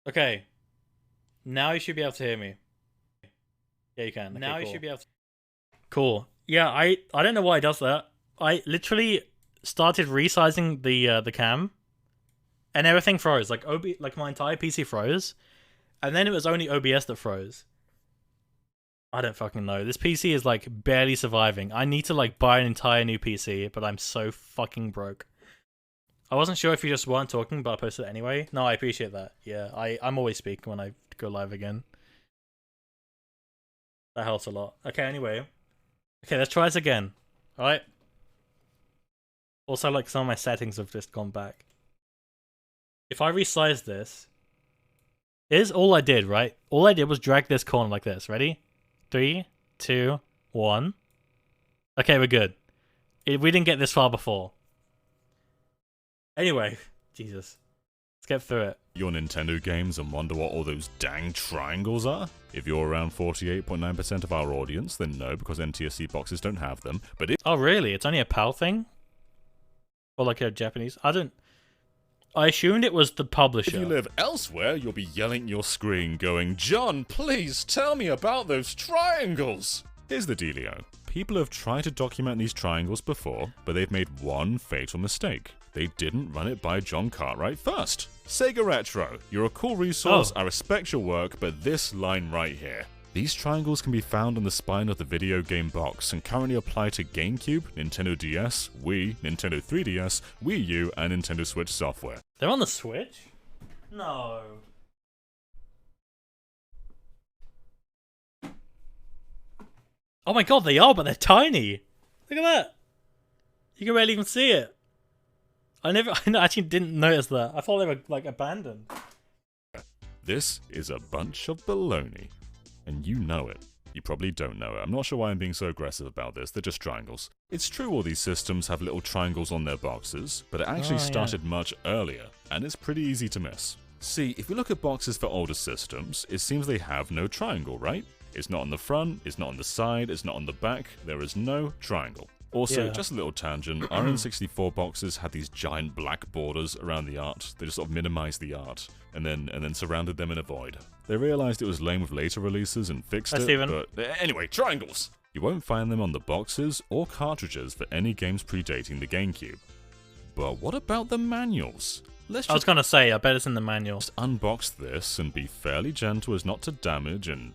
Okay. Now you should be able to hear me. Yeah, you can. Okay, now cool. You should be able to. Cool. Yeah, I don't know why it does that. I literally started resizing the cam, and everything froze. Like my entire PC froze, and then it was only OBS that froze. I don't fucking know. This PC is like barely surviving. I need to like buy an entire new PC, but I'm so fucking broke. I wasn't sure if you just weren't talking, but I posted it anyway. No, I appreciate that. Yeah, I'm always speaking when I go live again. That helps a lot. Okay, anyway. Okay, let's try this again. Alright? Also, like, some of my settings have just gone back. If I resize this, here's all I did, right? All I did was drag this corner like this. Ready? 3, 2, 1. Okay, we're good. We didn't get this far before. Anyway, Jesus. Let's get through it. Your Nintendo games and wonder what all those dang triangles are? If you're around 48.9% of our audience, then no, because NTSC boxes don't have them. But oh, really? It's only a PAL thing? Or like a Japanese? I assumed it was the publisher. If you live elsewhere, you'll be yelling at your screen going, "John, please tell me about those triangles!" Here's the dealio. People have tried to document these triangles before, but they've made one fatal mistake. They didn't run it by John Cartwright first. Sega Retro, you're a cool resource, I respect your work, but this line right here. These triangles can be found on the spine of the video game box and currently apply to GameCube, Nintendo DS, Wii, Nintendo 3DS, Wii U, and Nintendo Switch software. They're on the Switch? No. Oh my god, they are, but they're tiny. Look at that. You can barely even see it. I actually didn't notice that. I thought they were like abandoned. This is a bunch of baloney. And you know it. You probably don't know it. I'm not sure why I'm being so aggressive about this. They're just triangles. It's true all these systems have little triangles on their boxes, but it actually started much earlier, and it's pretty easy to miss. See, if you look at boxes for older systems, it seems they have no triangle, right? It's not on the front, it's not on the side, it's not on the back, there is no triangle. Also, just a little tangent, RN64 boxes had these giant black borders around the art. They just sort of minimized the art, and then surrounded them in a void. They realized it was lame with later releases and fixed it, but anyway, triangles! You won't find them on the boxes or cartridges for any games predating the GameCube. But what about the manuals? I was gonna say, I bet it's in the manual. Just unbox this and be fairly gentle as not to damage and...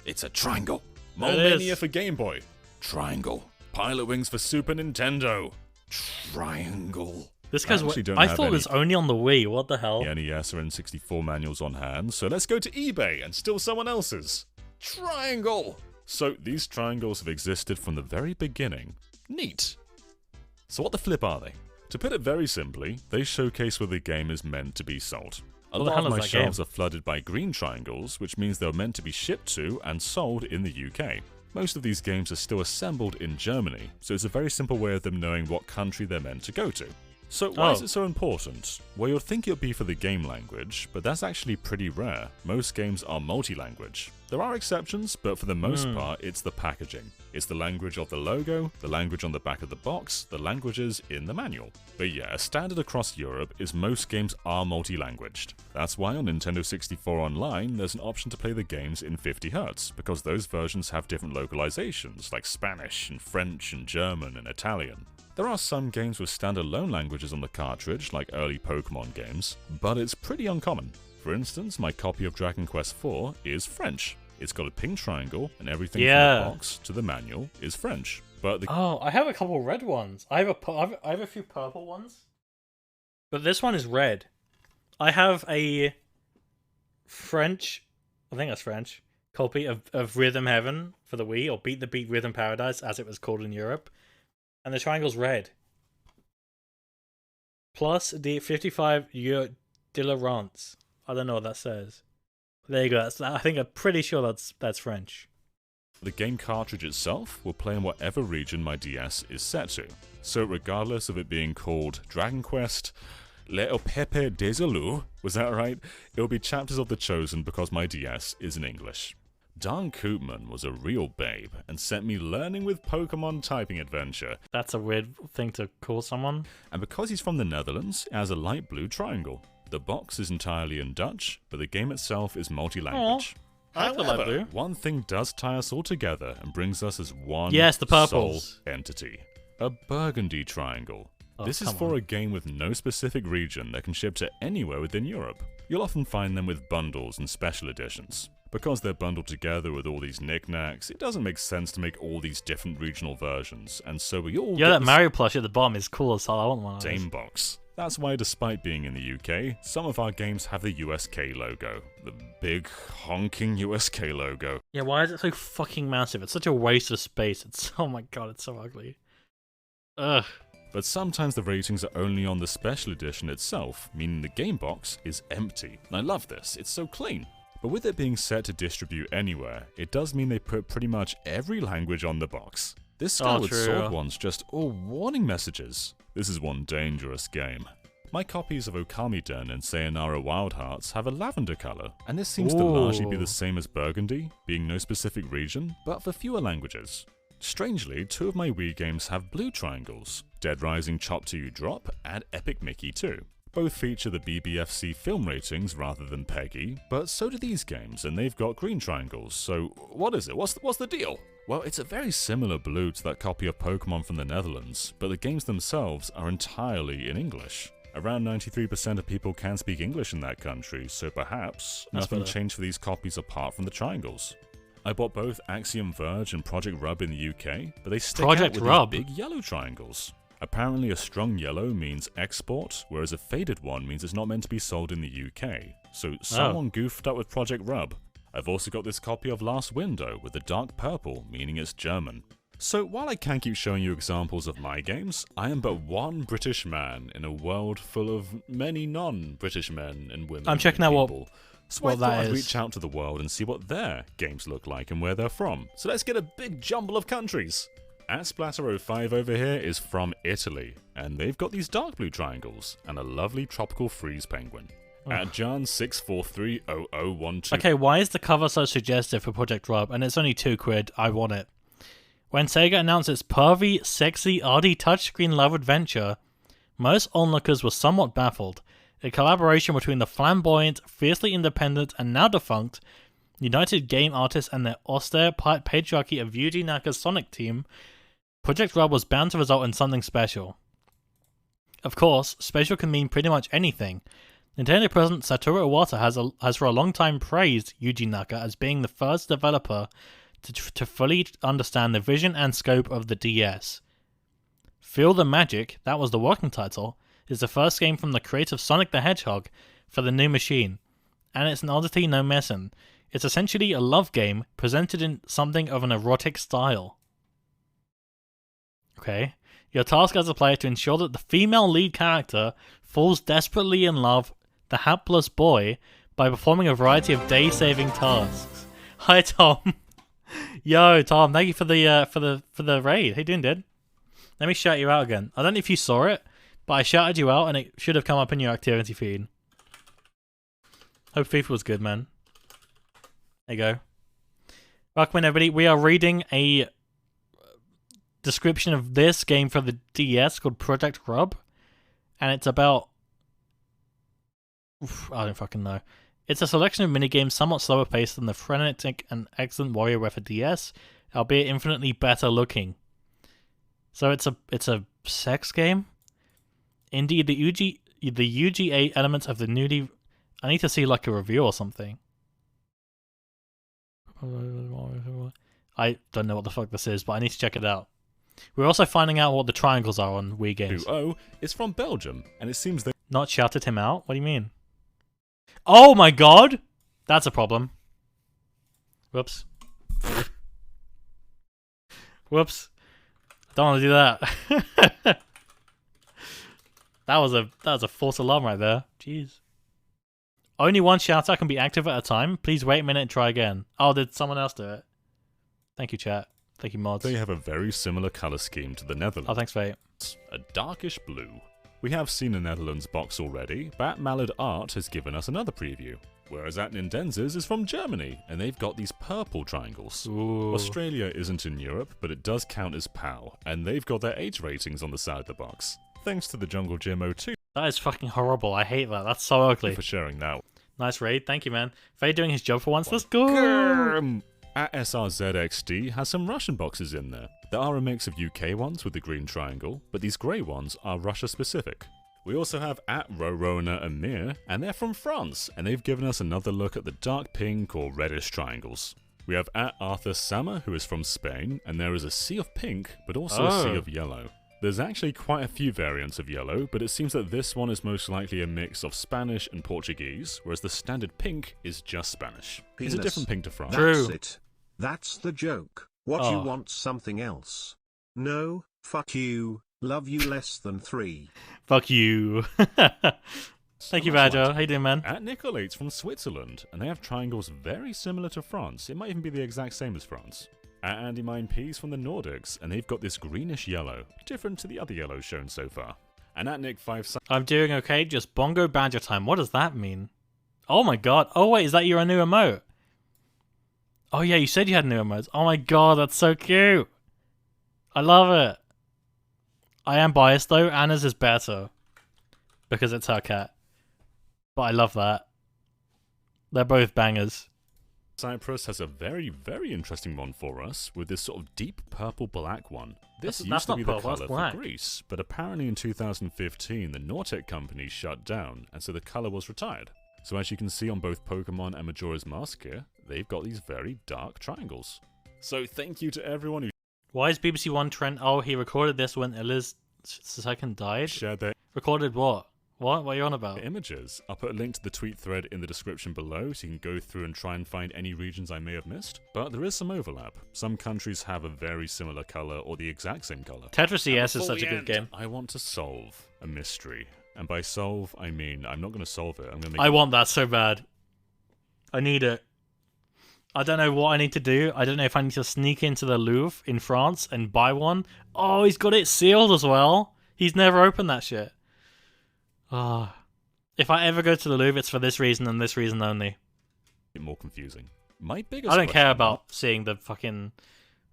It's a triangle! Mole for Game Boy. Triangle. Pilot Wings for Super Nintendo. Triangle. This guy's I thought it was only on the Wii. What the hell? The NES or N64 manuals on hand, so let's go to eBay and steal someone else's. Triangle. So these triangles have existed from the very beginning. Neat. So what the flip are they? To put it very simply, they showcase where the game is meant to be sold. A lot of my shelves are flooded by green triangles, which means they're meant to be shipped to and sold in the UK. Most of these games are still assembled in Germany, so it's a very simple way of them knowing what country they're meant to go to. So why is it so important? Well, you'd think it would be for the game language, but that's actually pretty rare. Most games are multi-language. There are exceptions, but for the most part, it's the packaging. It's the language of the logo, the language on the back of the box, the languages in the manual. But yeah, a standard across Europe is most games are multi-languaged. That's why on Nintendo 64 Online, there's an option to play the games in 50Hz, because those versions have different localizations, like Spanish and French and German and Italian. There are some games with standalone languages on the cartridge, like early Pokemon games, but it's pretty uncommon. For instance, my copy of Dragon Quest IV is French. It's got a pink triangle, and everything from the box to the manual is French. But I have a couple red ones. I have a few purple ones, but this one is red. I have a French, I think that's French, copy of Rhythm Heaven for the Wii, or Beat the Beat Rhythm Paradise, as it was called in Europe. And the triangle's red. Plus the 55 Euro de la Rance. I don't know what that says. There you go. I'm pretty sure that's French. The game cartridge itself will play in whatever region my DS is set to. So regardless of it being called Dragon Quest, Le Pepe des Alous, was that right? It'll be Chapters of the Chosen because my DS is in English. Dan Koopman was a real babe and sent me Learning with Pokemon Typing Adventure. That's a weird thing to call someone. And because he's from the Netherlands, it has a light blue triangle. The box is entirely in Dutch, but the game itself is multi-language. I like the light blue. One thing does tie us all together and brings us as one the purples. sole entity. A burgundy triangle. Oh, this is for a game with no specific region that can ship to anywhere within Europe. You'll often find them with bundles and special editions. Because they're bundled together with all these knickknacks, it doesn't make sense to make all these different regional versions, and so we all get that Mario plush at the bottom is cool as hell. I want one of those. Same box. That's why, despite being in the UK, some of our games have the USK logo. The big, honking USK logo. Yeah, why is it so fucking massive? It's such a waste of space. It's oh my god, it's so ugly. Ugh. But sometimes the ratings are only on the special edition itself, meaning the game box is empty. And I love this, it's so clean. But with it being set to distribute anywhere, it does mean they put pretty much every language on the box. This Skyward Sword one's just all warning messages. This is one dangerous game. My copies of Okamiden and Sayonara Wild Hearts have a lavender colour, and this seems to largely be the same as Burgundy, being no specific region, but for fewer languages. Strangely, 2 of my Wii games have blue triangles, Dead Rising Chop To You Drop and Epic Mickey 2. Both feature the BBFC film ratings rather than PEGI, but so do these games, and they've got green triangles, so what is it? What's the deal? Well, it's a very similar blue to that copy of Pokemon from the Netherlands, but the games themselves are entirely in English. Around 93% of people can speak English in that country, so perhaps nothing changed for these copies apart from the triangles. I bought both Axiom Verge and Project Rub in the UK, but they stick out with these big yellow triangles. Apparently a strong yellow means export, whereas a faded one means it's not meant to be sold in the UK. So someone goofed up with Project Rub. I've also got this copy of Last Window with the dark purple, meaning it's German. So while I can keep showing you examples of my games, I am but one British man in a world full of many non-British men and women. I'm checking out So I thought I'd reach out to the world and see what their games look like and where they're from. So let's get a big jumble of countries. Splatter05 over here is from Italy, and they've got these dark blue triangles and a lovely tropical freeze penguin. At Jan6430012. Okay, why is the cover so suggestive for Project Rub? And it's only £2. I want it. When Sega announced its pervy, sexy, arty touchscreen love adventure, most onlookers were somewhat baffled. A collaboration between the flamboyant, fiercely independent, and now defunct United Game Artists and their austere patriarchy of Yuji Naka's Sonic team, Project Rub was bound to result in something special. Of course, special can mean pretty much anything. Nintendo President Satoru Iwata has for a long time praised Yuji Naka as being the first developer to fully understand the vision and scope of the DS. Feel the Magic, that was the working title, is the first game from the creator of Sonic the Hedgehog for the new machine, and it's an oddity no messin'. It's essentially a love game presented in something of an erotic style. Okay. Your task as a player is to ensure that the female lead character falls desperately in love the hapless boy by performing a variety of day-saving tasks. Hi, Tom. Yo, Tom. Thank you for the raid. How you doing, dude? Let me shout you out again. I don't know if you saw it, but I shouted you out, and it should have come up in your activity feed. Hope FIFA was good, man. There you go. Welcome, everybody. We are reading a description of this game for the DS called Project Rub, and it's about... I don't fucking know. It's a selection of minigames somewhat slower paced than the frenetic and excellent WarioWare for DS, albeit infinitely better looking. So it's a sex game? Indeed, the UGA elements of the nudie... I need to see like a review or something. I don't know what the fuck this is, but I need to check it out. We're also finding out what the triangles are on Wii games. It's from Belgium, and it seems they... Not shouted him out? What do you mean? Oh my god! That's a problem. Whoops. Whoops. I don't want to do that. That was a false alarm right there. Jeez. Only one shout-out can be active at a time. Please wait a minute and try again. Oh, did someone else do it? Thank you, chat. Thank you, mods. They have a very similar colour scheme to the Netherlands. Oh, thanks, Fate. A darkish blue. We have seen a Netherlands box already, but Mallard Art has given us another preview. Whereas at Nindenses is from Germany, and they've got these purple triangles. Ooh. Australia isn't in Europe, but it does count as PAL, and they've got their age ratings on the side of the box. thanks to the Jungle Gym 02 That is fucking horrible. I hate that. That's so ugly. for sharing now. Nice raid. Thank you, man. Faye doing his job for once. Let's go! At SRZXD has some Russian boxes in there. There are a mix of UK ones with the green triangle, but these grey ones are Russia specific. We also have at Rorona Amir, and they're from France, and they've given us another look at the dark pink or reddish triangles. We have at Arthur Sammer, who is from Spain, and there is a sea of pink, but also a sea of yellow. There's actually quite a few variants of yellow, but it seems that this one is most likely a mix of Spanish and Portuguese, whereas the standard pink is just Spanish. It's a different pink to France. True. That's it. That's the joke. What, you want something else? No, fuck you. Love you less than 3. Fuck you. Thank you, Badger. How you doing, man? At Nicolate's from Switzerland, and they have triangles very similar to France. It might even be the exact same as France. At Andy Mine P's from the Nordics, and they've got this greenish yellow, different to the other yellows shown so far. And at Nick 5 I'm doing okay, just bongo badger time. What does that mean? Oh my god. Oh wait, is that your new emote? Oh yeah, you said you had new emotes. Oh my god, that's so cute. I love it. I am biased though, Anna's is better. Because it's her cat. But I love that. They're both bangers. Cyprus has a very, very interesting one for us, with this sort of deep purple-black one. This That's used to be the purple, that's colour black. for Greece, but apparently in 2015 the Nortec company shut down, and so the colour was retired. So as you can see on both Pokemon and Majora's Mask here, they've got these very dark triangles. So thank you to everyone who Why is BBC One Trent? Oh, he recorded this when Eliz II died? shared their Recorded what? What are you on about? images. I'll put a link to the tweet thread in the description below so you can go through and try and find any regions I may have missed. But there is some overlap. Some countries have a very similar colour or the exact same colour. Tetris ES is such a good game. I want to solve a mystery. And by solve, I mean I'm not going to solve it. I'm going to make I want that so bad. I need it. I don't know what I need to do. I don't know if I need to sneak into the Louvre in France and buy one. Oh, he's got it sealed as well. He's never opened that shit. Ah. If I ever go to the Louvre, it's for this reason and this reason only. more confusing. My biggest I don't care question about seeing the fucking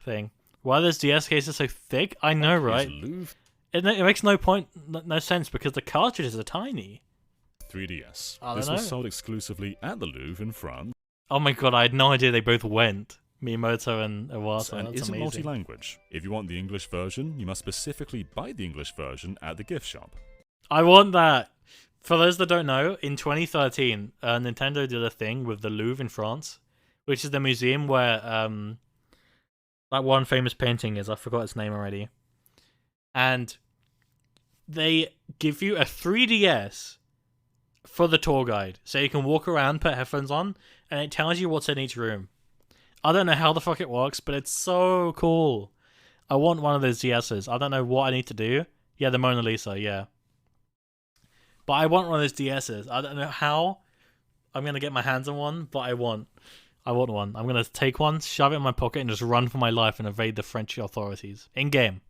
thing. Why are those DS cases so thick? I know, right? is Louvre It makes no point, no sense, because the cartridges are tiny. 3DS. I don't This was know. sold exclusively at the Louvre in France Oh my god, I had no idea they both went. Miyamoto and Iwata. and That's isn't amazing. multi-language. If you want the English version, you must specifically buy the English version at the gift shop. I want that. For those that don't know, in 2013, Nintendo did a thing with the Louvre in France, which is the museum where that one famous painting is. I forgot its name already. And they give you a 3DS for the tour guide, so you can walk around, put headphones on, and it tells you what's in each room. I don't know how the fuck it works, but it's so cool. I want one of those DSs. I don't know what I need to do. Yeah, the Mona Lisa, yeah. But I want one of those DSs. I don't know how I'm going to get my hands on one, but I want one. I'm going to take one, shove it in my pocket, and just run for my life and evade the French authorities. In-game.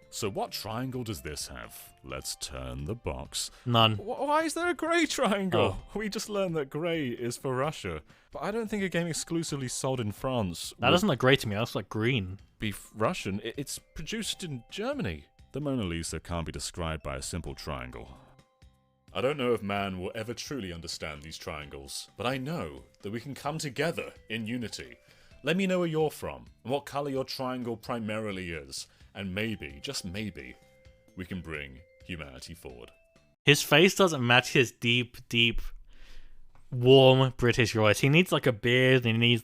So what triangle does this have? Let's turn the box. None. Why is there a grey triangle? Oh. We just learned that grey is for Russia. But I don't think a game exclusively sold in France That would doesn't look great to me. That looks like green. be Russian. It's produced in Germany. The Mona Lisa can't be described by a simple triangle. I don't know if man will ever truly understand these triangles, but I know that we can come together in unity. Let me know where you're from, and what colour your triangle primarily is, and maybe, just maybe, we can bring humanity forward. His face doesn't match his deep, deep, warm British voice. He needs like a beard, and he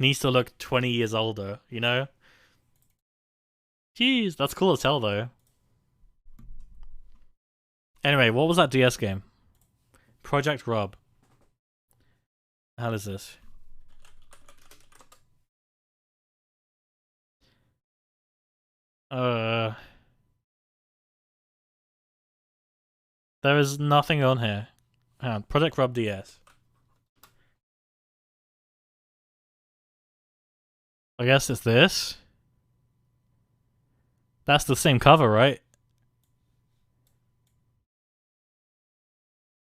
needs to look 20 years older, you know? Jeez, that's cool as hell though. Anyway, what was that DS game? Project Rob. How is this? There is nothing on here. Hang on, Project Rob DS. I guess it's this. That's the same cover, right?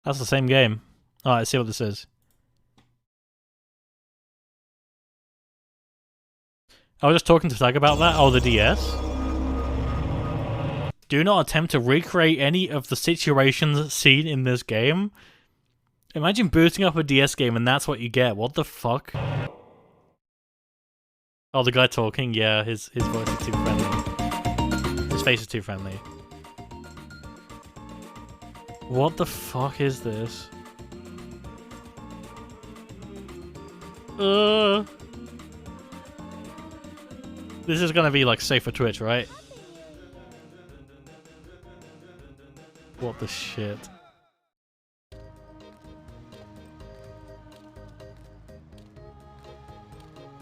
That's the same game. Alright, let's see what this is. I was just talking to Tag about that. Oh, the DS. Do not attempt to recreate any of the situations seen in this game. Imagine booting up a DS game and that's what you get. What the fuck? Oh, the guy talking? Yeah, his voice is too friendly. His face is too friendly. What the fuck is this? This is gonna be like safe for Twitch, right? What the shit?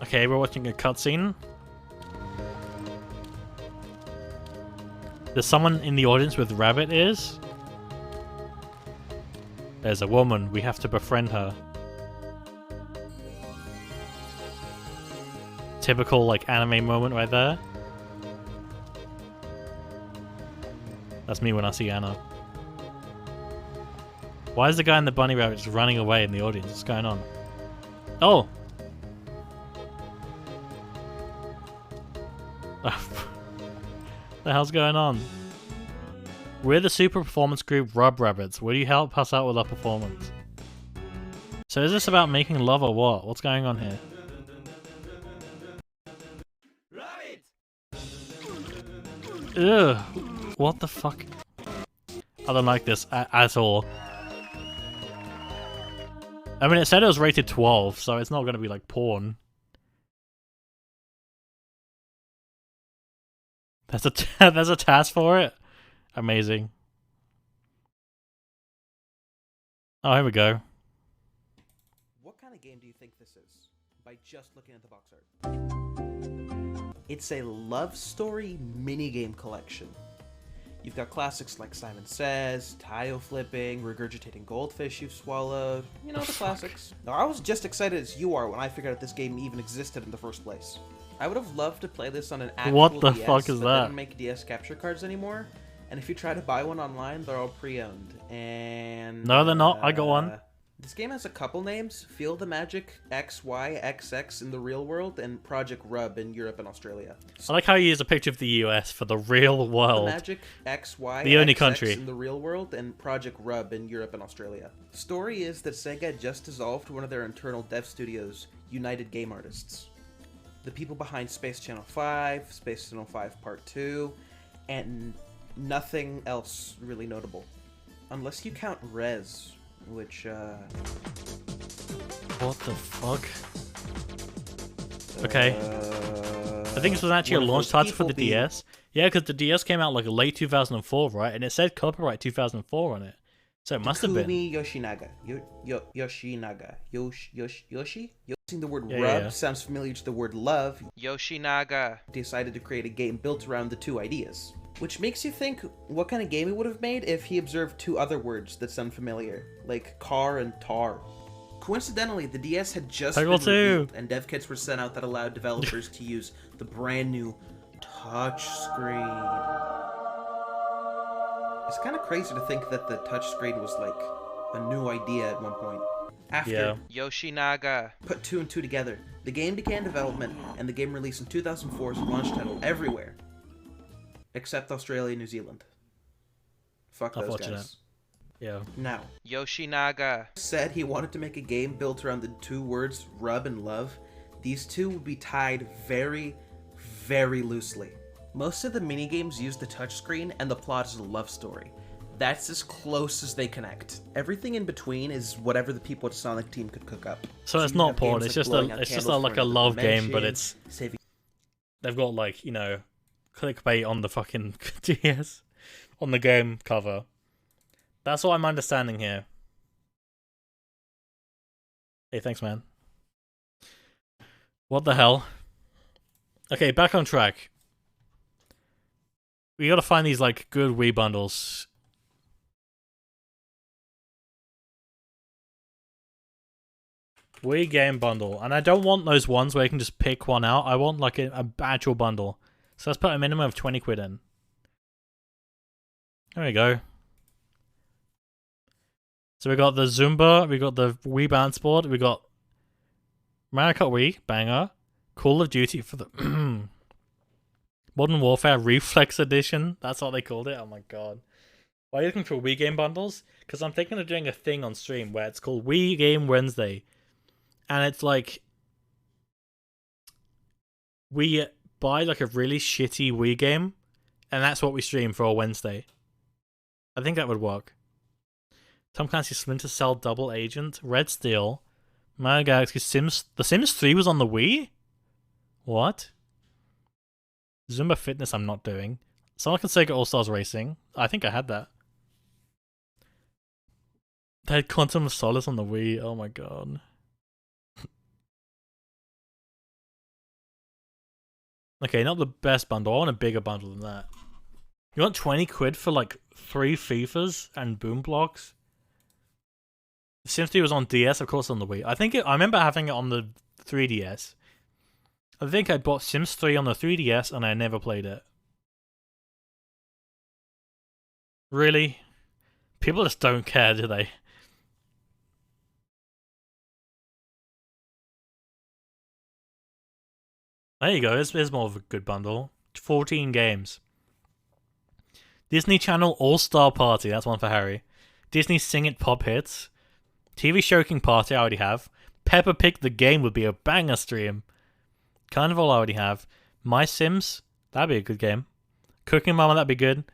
Okay, we're watching a cutscene. There's someone in the audience with rabbit ears. There's a woman. We have to befriend her. Typical like anime moment right there. That's me when I see Anna. Why is the guy in the bunny rabbit just running away in the audience? What's going on? Oh! The hell's going on? We're the super performance group Rub Rabbits. Will you help us out with our performance? So is this about making love or what? What's going on here? Ugh. What the fuck? I don't like this at all. I mean, it said it was rated 12, so it's not going to be like porn. There's a task for it? Amazing. Oh, here we go. What kind of game do you think this is? By just looking at the box art. It's a love story minigame collection. You've got classics like Simon Says, tile flipping, regurgitating goldfish you've swallowed. You know, the classics. Now, I was just excited as you are when I figured out this game even existed in the first place. I would have loved to play this on an actual What the DS, fuck is but that? They didn't make DS capture cards anymore. And if you try to buy one online, they're all pre-owned. And No, they're not. I got one. This game has a couple names: Feel the Magic XYXX in the real world, and Project Rub in Europe and Australia. I like how you use a picture of the US for the real world. The Magic XYXX The only country in the real world, and Project Rub in Europe and Australia. Story is that Sega just dissolved one of their internal dev studios, United Game Artists. The people behind Space Channel 5, Space Channel 5 Part 2, and nothing else really notable. Unless you count Rez, which, What the fuck? Okay. I think this was actually a launch title for the DS. Yeah, because the DS came out like late 2004, right? And it said copyright 2004 on it. So it must have been. Takumi Yoshinaga. Yoshinaga. Yoshi? Using the word rub yeah. sounds familiar to the word love. Yoshinaga Decided to create a game built around the two ideas. Which makes you think what kind of game he would have made if he observed two other words that sound familiar, like car and tar. Coincidentally, the DS had just been revealed, and dev kits were sent out that allowed developers to use the brand new touchscreen. It's kind of crazy to think that the touchscreen was like a new idea at one point. After Yoshinaga put two and two together, the game began development, and the game released in 2004 as a launch title everywhere. Except Australia and New Zealand. Fuck those guys. Yeah. Now, Yoshinaga said he wanted to make a game built around the two words rub and love. These two would be tied very, very loosely. Most of the minigames use the touchscreen, and the plot is a love story. That's as close as they connect. Everything in between is whatever the people at Sonic Team could cook up. So it's not porn. It's just like a love game, but it's they've got like, you know, clickbait on the fucking DS on the game cover. That's what I'm understanding here. Hey, thanks, man. What the hell? Okay, back on track. We gotta find these like good Wii bundles. Wii game bundle, and I don't want those ones where you can just pick one out. I want like a actual bundle. So let's put a minimum of 20 quid in. There we go. So we got the Zumba, we got the Wii Balance Board, we got Mario Kart Wii, banger. Call of Duty for the Modern Warfare Reflex Edition. That's what they called it. Oh my god. Why are you looking for Wii game bundles? Because I'm thinking of doing a thing on stream where it's called Wii Game Wednesday. And it's like... we buy like a really shitty Wii game, and that's what we stream for a Wednesday. I think that would work. Tom Clancy Splinter Cell Double Agent, Red Steel, Mario Galaxy, The Sims 3 was on the Wii? What? Zumba Fitness I'm not doing. Sonic and Sega All-Stars Racing. I think I had that. They had Quantum of Solace on the Wii. Oh my god. Okay, not the best bundle. I want a bigger bundle than that. You want 20 quid for like 3 FIFAs and Boom Blocks? Sims 3 was on DS, of course on the Wii. I remember having it on the 3DS. I think I bought Sims 3 on the 3DS and I never played it. Really? People just don't care, do they? There you go, here's more of a good bundle. 14 games. Disney Channel All-Star Party, that's one for Harry. Disney Sing It Pop Hits. TV Showking Party, I already have. Peppa Pig the Game would be a banger stream. Carnival, I already have. My Sims, that'd be a good game. Cooking Mama, that'd be good.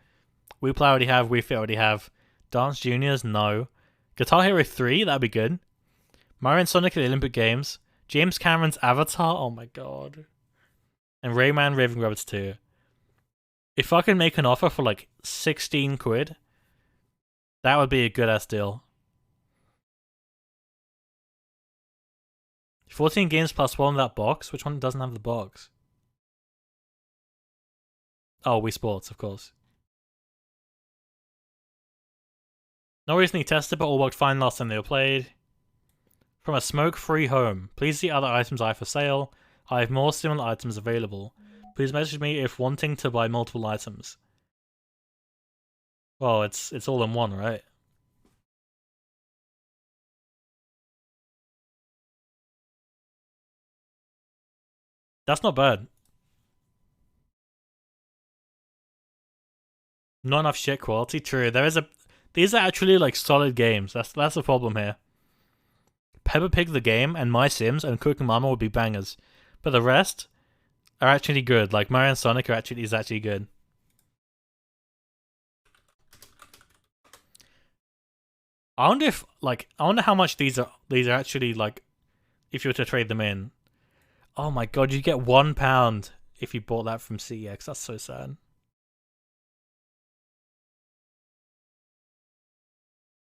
We Play, I already have. Wii Fit, I already have. Dance Juniors, no. Guitar Hero 3, that'd be good. Mario and Sonic at the Olympic Games. James Cameron's Avatar, oh my god. And Rayman Raving Rabbits 2. If I could make an offer for like 16 quid, that would be a good ass deal. 14 games plus one in that box. Which one doesn't have the box? Oh, Wii Sports, of course. No recently tested, but all worked fine last time they were played. From a smoke-free home. Please see other items I have for sale. I have more similar items available. Please message me if wanting to buy multiple items. Well, it's all in one, right? That's not bad. Not enough shit quality. True. These are actually like solid games. That's the problem here. Peppa Pig the Game and My Sims and Cooking Mama would be bangers, but the rest are actually good. Like Mario and Sonic is actually good. I wonder how much these are actually like if you were to trade them in. Oh my god, you get £1 if you bought that from CEX. That's so sad.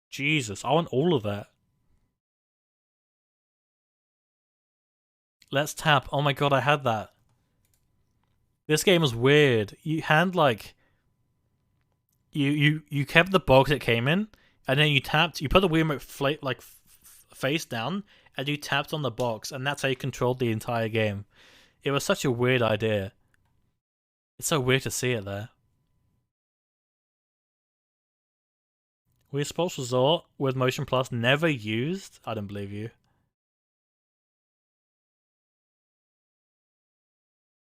Jesus, I want all of that. Let's Tap. Oh my god, I had that. This game was weird. You had like you kept the box it came in, and then you put the Wii remote face down, and you tapped on the box, and that's how you controlled the entire game. It was such a weird idea. It's so weird to see it there. Wii Sports Resort with Motion Plus never used? I don't believe you.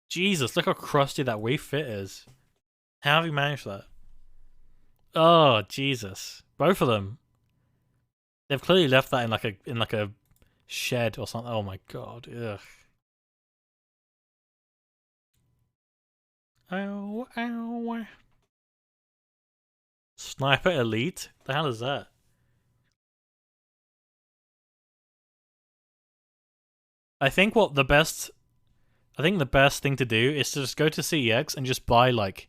Jesus, look how crusty that Wii Fit is. How have you managed that? Oh, Jesus. Both of them. They've clearly left that in like a shed or something. Oh my god. Ugh. Ow, ow. Sniper Elite? The hell is that? I think the best thing to do is to just go to CEX and just buy like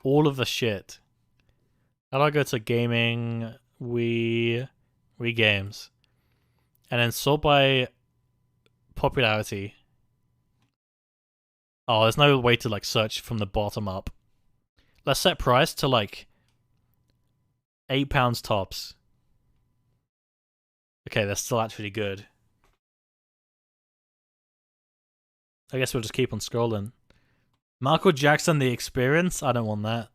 all of the shit. How do I go to gaming, Wii games, and then sort by popularity? Oh, there's no way to like search from the bottom up. Let's set price to like £8 tops. Okay, that's still actually good. I guess we'll just keep on scrolling. Michael Jackson, The Experience? I don't want that.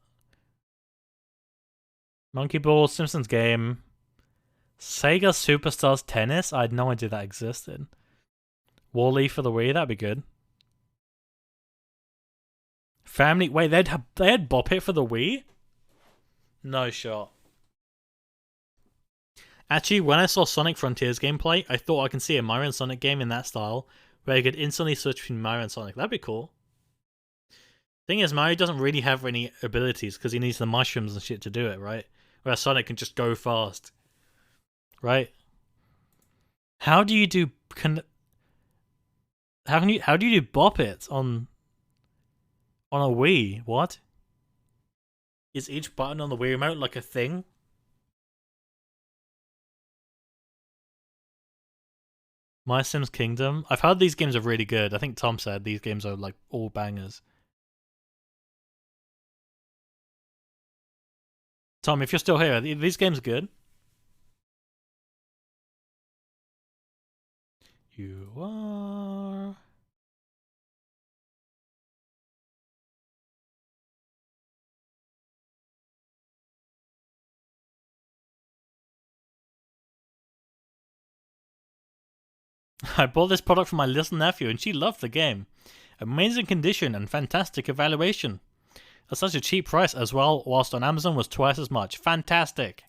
Monkey Ball, Simpsons Game. Sega Superstars Tennis? I had no idea that existed. Wall-E for the Wii, that'd be good. Family. Wait, they had Bop It for the Wii? No shot. Actually, when I saw Sonic Frontiers gameplay, I thought I can see a Mario and Sonic game in that style, where you could instantly switch between Mario and Sonic. That'd be cool. Thing is, Mario doesn't really have any abilities because he needs the mushrooms and shit to do it, right? Whereas Sonic can just go fast, right? How do you do how do you do Bop It on a Wii? What? Is each button on the Wii remote like a thing? My Sims Kingdom. I've heard these games are really good. I think Tom said these games are like all bangers. Tom, if you're still here, these games are good. You are... I bought this product for my little nephew and she loved the game. Amazing condition and fantastic evaluation. At such a cheap price as well, whilst on Amazon was twice as much. Fantastic.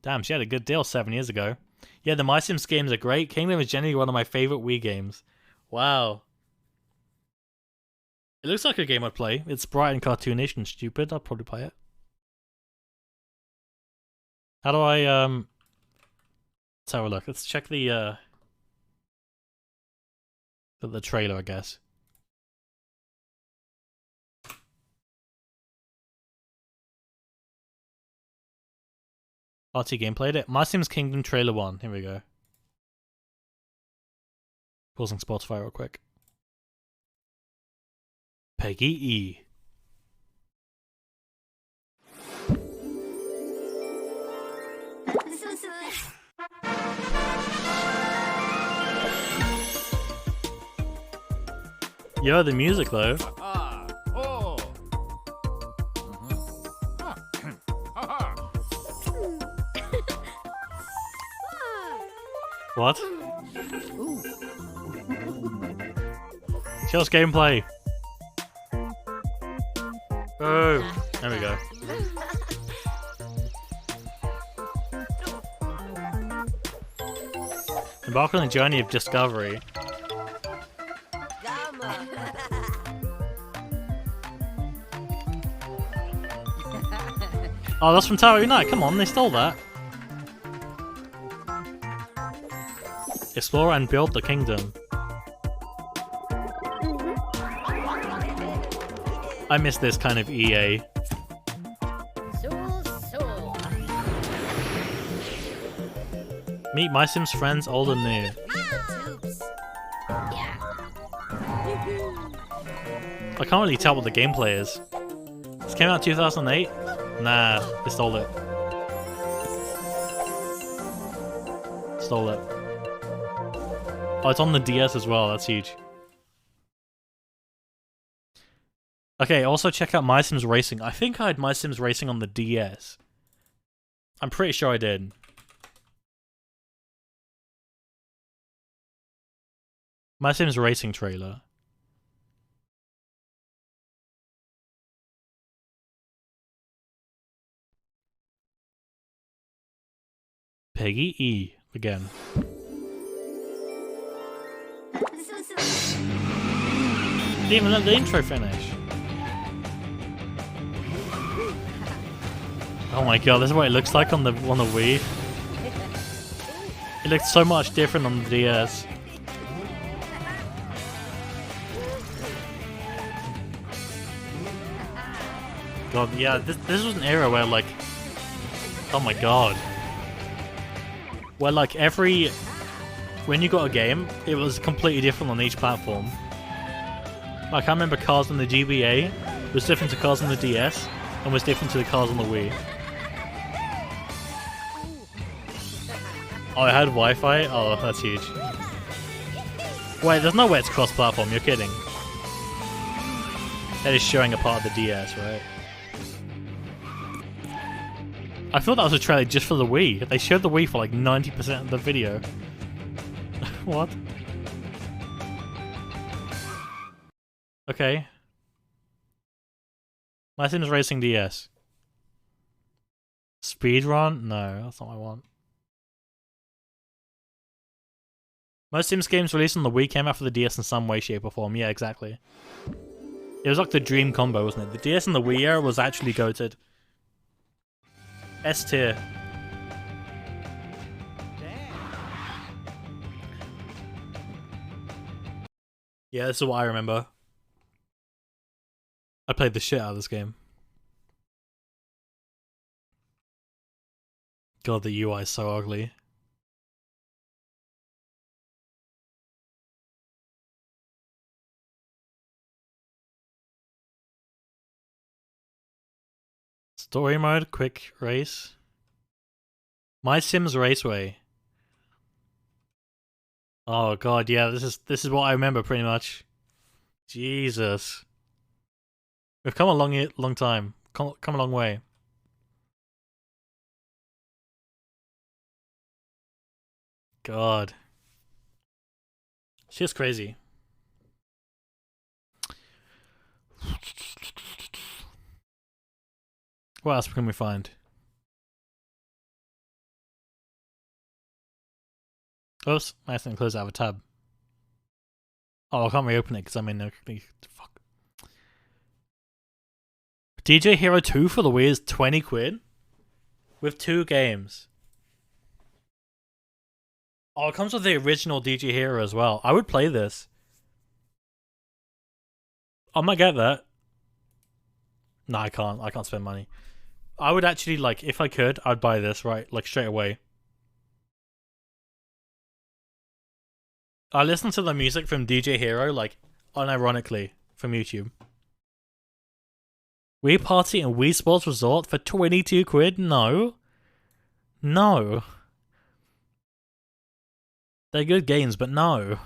Damn, she had a good deal 7 years ago. Yeah, the My Sims games are great. Kingdom is generally one of my favourite Wii games. Wow. It looks like a game I'd play. It's bright and cartoonish and stupid. I'd probably play it. How do I, let's have a look. Let's check the trailer, I guess. RT game played it. My Sims Kingdom trailer 1. Here we go. Pausing Spotify real quick. Peggy E. Yo, the music though. What? Chill's gameplay. Oh, there we go. Embark on a journey of discovery. Oh, that's from Tower Unite. Come on, they stole that. Explore and build the kingdom. I miss this kind of EA. Meet My Sims friends, old and new. I can't really tell what the gameplay is. This came out in 2008? Nah, they stole it. Stole it. Oh, it's on the DS as well, that's huge. Okay, also check out My Sims Racing. I think I had My Sims Racing on the DS. I'm pretty sure I did. My Sims Racing trailer. Peggy E. Again. Didn't even let the intro finish. Oh my god, this is what it looks like on the Wii. It looks so much different on the DS. God, yeah, this was an era where like, oh my god, where like when you got a game, it was completely different on each platform. Like I remember cars on the GBA was different to cars on the DS, and was different to the cars on the Wii. Oh, it had Wi-Fi? Oh, that's huge. Wait, there's no way it's cross-platform, you're kidding. That is showing a part of the DS, right? I thought that was a trailer just for the Wii. They showed the Wii for like 90% of the video. What? Okay. My Sims Racing DS. Speedrun? No, that's not what I want. Most Sims games released on the Wii came out for the DS in some way, shape, or form. Yeah, exactly. It was like the dream combo, wasn't it? The DS and the Wii era was actually goated. S tier. Yeah, this is what I remember. I played the shit out of this game. God, the UI is so ugly. Story mode, quick race. My Sims Raceway. Oh god, yeah, this is what I remember pretty much. Jesus. We've come a long time. Come a long way. God. She's crazy. What else can we find? Oops, I accidentally closed out of a tab. Oh, I can't reopen it because I'm in no. Fuck. DJ Hero 2 for the Wii is 20 quid? With 2 games. Oh, it comes with the original DJ Hero as well. I would play this. I might get that. No, I can't. I can't spend money. I would actually, like, if I could, I'd buy this, right? Like, straight away. I listen to the music from DJ Hero, like, unironically, from YouTube. Wii Party and Wii Sports Resort for 22 quid? No. No. They're good games, but no.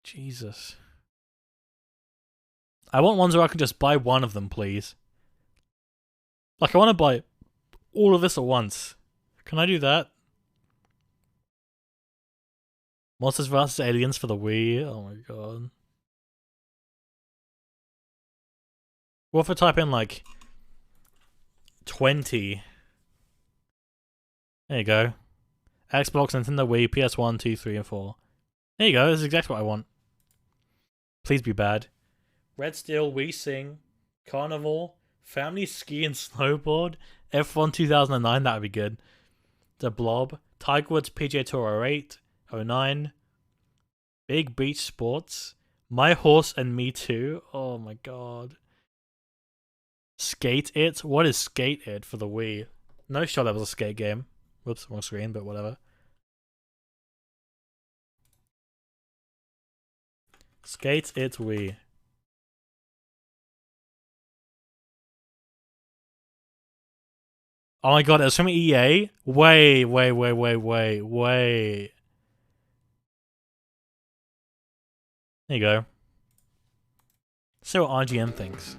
Jesus. I want ones where I can just buy one of them, please. Like, I want to buy all of this at once. Can I do that? Monsters vs. Aliens for the Wii. Oh my god. What if I type in, like, 20? There you go. Xbox, Nintendo Wii, PS1, 2, 3, and 4. There you go, this is exactly what I want. Please be bad. Red Steel, Wii Sing, Carnival, Family Ski and Snowboard, F1 2009, that would be good. The Blob, Tiger Woods PGA Tour 08, 09, Big Beach Sports, My Horse and Me Too, oh my god. Skate It? What is Skate It for the Wii? No shot that was a skate game. Whoops, wrong screen, but whatever. Skate It Wii. Oh my god, it's from EA? Wait. There you go. See what RGM thinks.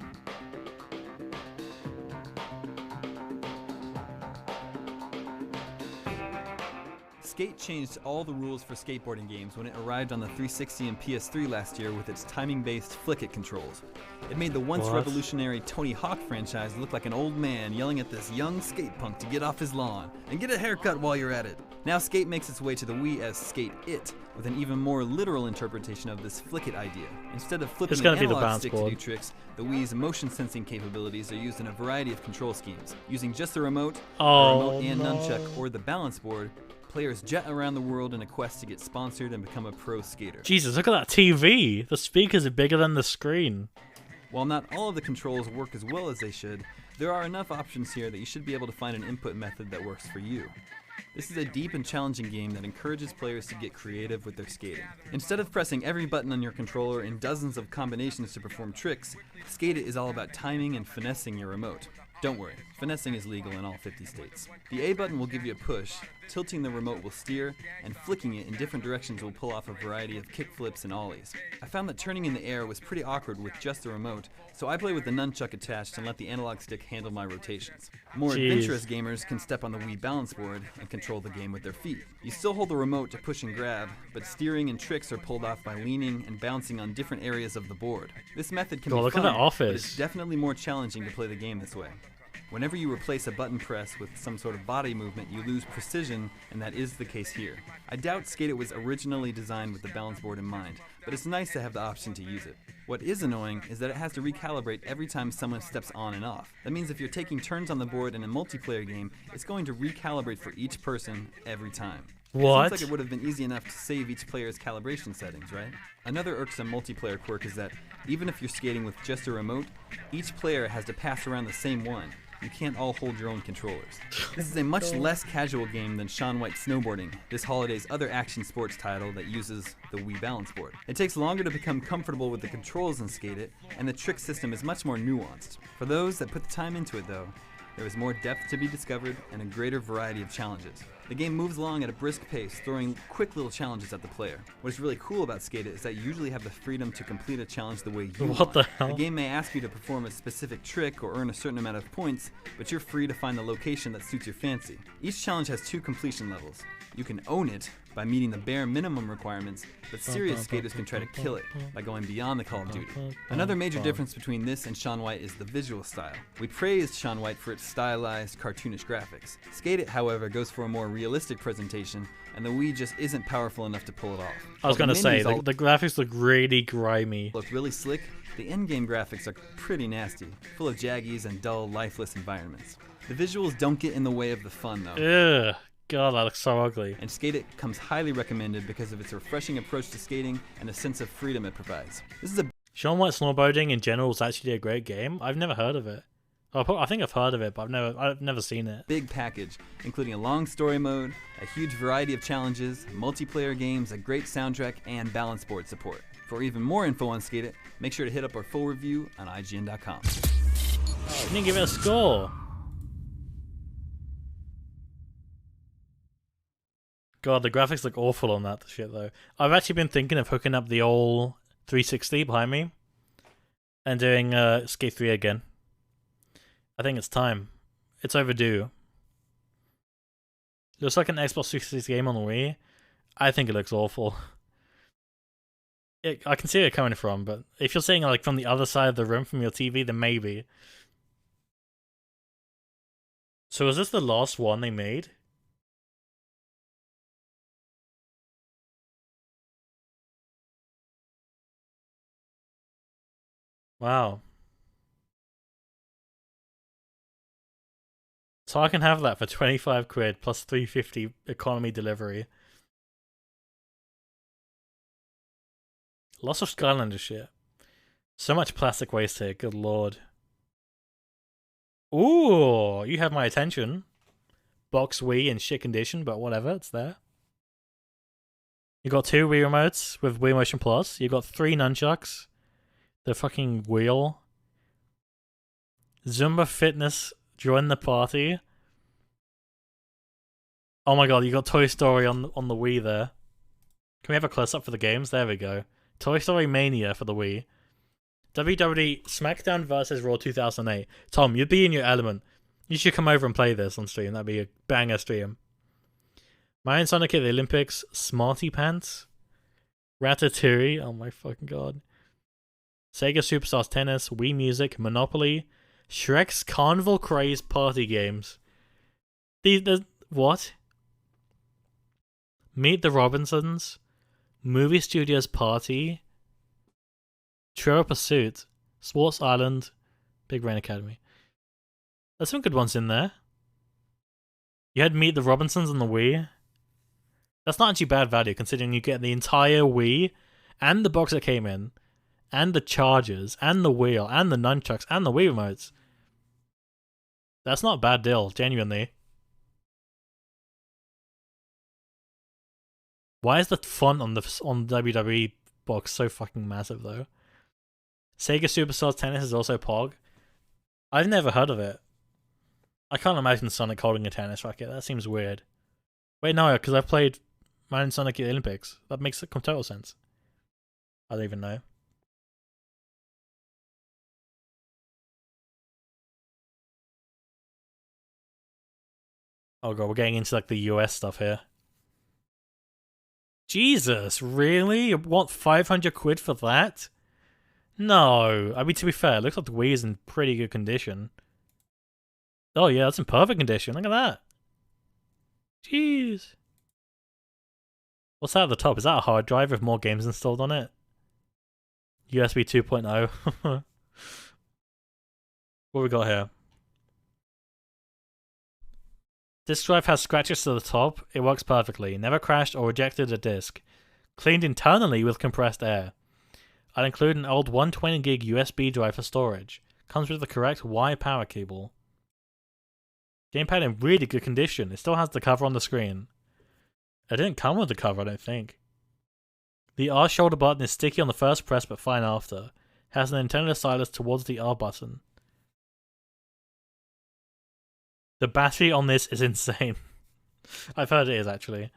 Skate changed all the rules for skateboarding games when it arrived on the 360 and PS3 last year with its timing-based flick-it controls. It made the once revolutionary Tony Hawk franchise look like an old man yelling at this young skate punk to get off his lawn and get a haircut while you're at it. Now Skate makes its way to the Wii as Skate It, with an even more literal interpretation of this flick-it idea. Instead of flipping an analog stick to do tricks, the Wii's motion sensing capabilities are used in a variety of control schemes. Using just the remote, and nunchuck, or the balance board, players jet around the world in a quest to get sponsored and become a pro skater. Jesus, look at that TV! The speakers are bigger than the screen. While not all of the controls work as well as they should, there are enough options here that you should be able to find an input method that works for you. This is a deep and challenging game that encourages players to get creative with their skating. Instead of pressing every button on your controller in dozens of combinations to perform tricks, Skate It is all about timing and finessing your remote. Don't worry, finessing is legal in all 50 states. The A button will give you a push, tilting the remote will steer, and flicking it in different directions will pull off a variety of kickflips and ollies. I found that turning in the air was pretty awkward with just the remote, so I play with the nunchuck attached and let the analog stick handle my rotations. More Jeez. adventurous gamers can step on the Wii balance board and control the game with their feet. You still hold the remote to push and grab, but steering and tricks are pulled off by leaning and bouncing on different areas of the board. This method can be look fun, at that but office. it's definitely more challenging to play the game this way. Whenever you replace a button press with some sort of body movement, you lose precision, and that is the case here. I doubt Skate It was originally designed with the balance board in mind, but it's nice to have the option to use it. What is annoying is that it has to recalibrate every time someone steps on and off. That means if you're taking turns on the board in a multiplayer game, it's going to recalibrate for each person every time. What? It seems like it would have been easy enough to save each player's calibration settings, right? Another irksome multiplayer quirk is that even if you're skating with just a remote, each player has to pass around the same one. You can't all hold your own controllers. This is a much less casual game than Shaun White Snowboarding, this holiday's other action sports title that uses the Wii balance board. It takes longer to become comfortable with the controls in Skate It, and the trick system is much more nuanced. For those that put the time into it though, there is more depth to be discovered and a greater variety of challenges. The game moves along at a brisk pace, throwing quick little challenges at the player. What is really cool about Skate It is that you usually have the freedom to complete a challenge the way you want. What the hell? The game may ask you to perform a specific trick or earn a certain amount of points, but you're free to find the location that suits your fancy. Each challenge has 2 completion levels. You can own it by meeting the bare minimum requirements, but serious skaters can try to kill it by going beyond the Call of Duty. Another major difference between this and Shaun White is the visual style. We praised Shaun White for its stylized, cartoonish graphics. Skate It, however, goes for a more realistic presentation, and the Wii just isn't powerful enough to pull it off. I was gonna say, the graphics look really grimy. Look really slick. The in-game graphics are pretty nasty, full of jaggies and dull, lifeless environments. The visuals don't get in the way of the fun, though. Ugh. God, that looks so ugly. And Skate It comes highly recommended because of its refreshing approach to skating and the sense of freedom it provides. This is a Shaun White Snowboarding in general is actually a great game. I've never heard of it. I think I've heard of it, but I've never seen it. big package, including a long story mode, a huge variety of challenges, multiplayer games, a great soundtrack, and balance board support. For even more info on Skate It, make sure to hit up our full review on IGN.com. You didn't give it a score. God, the graphics look awful on that shit though. I've actually been thinking of hooking up the old 360 behind me and doing Skate 3 again. I think it's time. It's overdue. Looks like an Xbox 360 game on the Wii. I think it looks awful. I can see where you're coming from, but if you're saying like from the other side of the room from your TV, then maybe. So is this the last one they made? Wow. So I can have that for 25 quid plus 350 economy delivery. Lots of Skylander shit. So much plastic waste here, good lord. Ooh, you have my attention. Box Wii in shit condition, but whatever, it's there. You got 2 Wii remotes with Wii Motion Plus. You got 3 nunchucks. The fucking wheel. Zumba Fitness, join the party. Oh my god, you got Toy Story on the Wii there. Can we have a close-up for the games? There we go. Toy Story Mania for the Wii. WWE SmackDown vs. Raw 2008. Tom, you'd be in your element. You should come over and play this on stream. That'd be a banger stream. Mario & Sonic at the Olympics. Smarty Pants. Ratatouille. Oh my fucking god. Sega Superstars Tennis. Wii Music. Monopoly. Shrek's Carnival Craze Party Games. What? Meet the Robinsons. Movie Studios Party. Trio Pursuit. Sports Island. Big Rain Academy. There's some good ones in there. You had Meet the Robinsons on the Wii. That's not actually bad value considering you get the entire Wii and the box that came in and the chargers and the wheel and the nunchucks and the Wii remotes. That's not a bad deal, genuinely. Why is the font on the WWE box so fucking massive though? Sega Superstars Tennis is also Pog. I've never heard of it. I can't imagine Sonic holding a tennis racket. That seems weird. Wait, no, because I've played Mario & Sonic at the Olympics. That makes total sense. I don't even know. Oh god, we're getting into like the US stuff here. Jesus, really? You want 500 quid for that? No. I mean, to be fair, it looks like the Wii is in pretty good condition. Oh yeah, that's in perfect condition. Look at that. Jeez. What's that at the top? Is that a hard drive with more games installed on it? USB 2.0. What we got here? Disk drive has scratches to the top. It works perfectly. Never crashed or rejected a disk. Cleaned internally with compressed air. I'd include an old 120 gig USB drive for storage. Comes with the correct Y power cable. Gamepad in really good condition. It still has the cover on the screen. It didn't come with the cover, I don't think. The R shoulder button is sticky on the first press but fine after. Has an Nintendo stylus towards the R button. The battery on this is insane. I've heard it is, actually.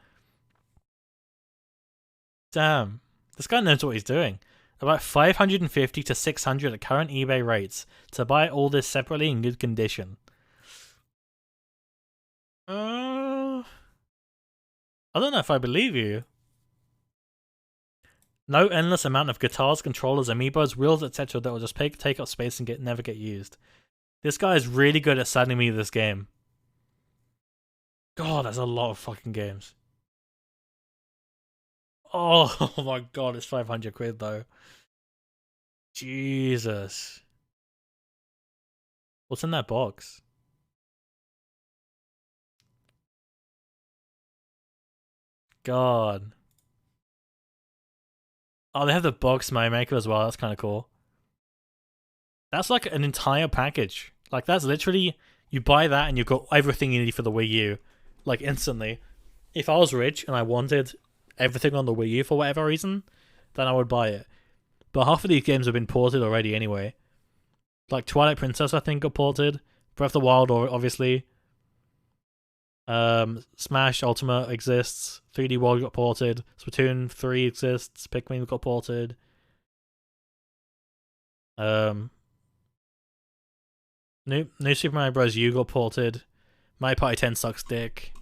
Damn. This guy knows what he's doing. About 550 to 600 at current eBay rates to buy all this separately in good condition. I don't know if I believe you. No endless amount of guitars, controllers, amiibos, wheels, etc. that will just take up space and never get used. This guy is really good at selling me this game. God, that's a lot of fucking games. Oh my god, it's 500 quid though. Jesus. What's in that box? God. Oh, they have the box Mario Maker as well. That's kind of cool. That's like an entire package. Like, that's literally, you buy that and you've got everything you need for the Wii U. Like, instantly. If I was rich and I wanted everything on the Wii U for whatever reason, then I would buy it. But half of these games have been ported already anyway. Like, Twilight Princess, I think, got ported. Breath of the Wild, obviously. Smash Ultimate exists. 3D World got ported. Splatoon 3 exists. Pikmin got ported. New Super Mario Bros. U got ported. Mario Party 10 sucks dick.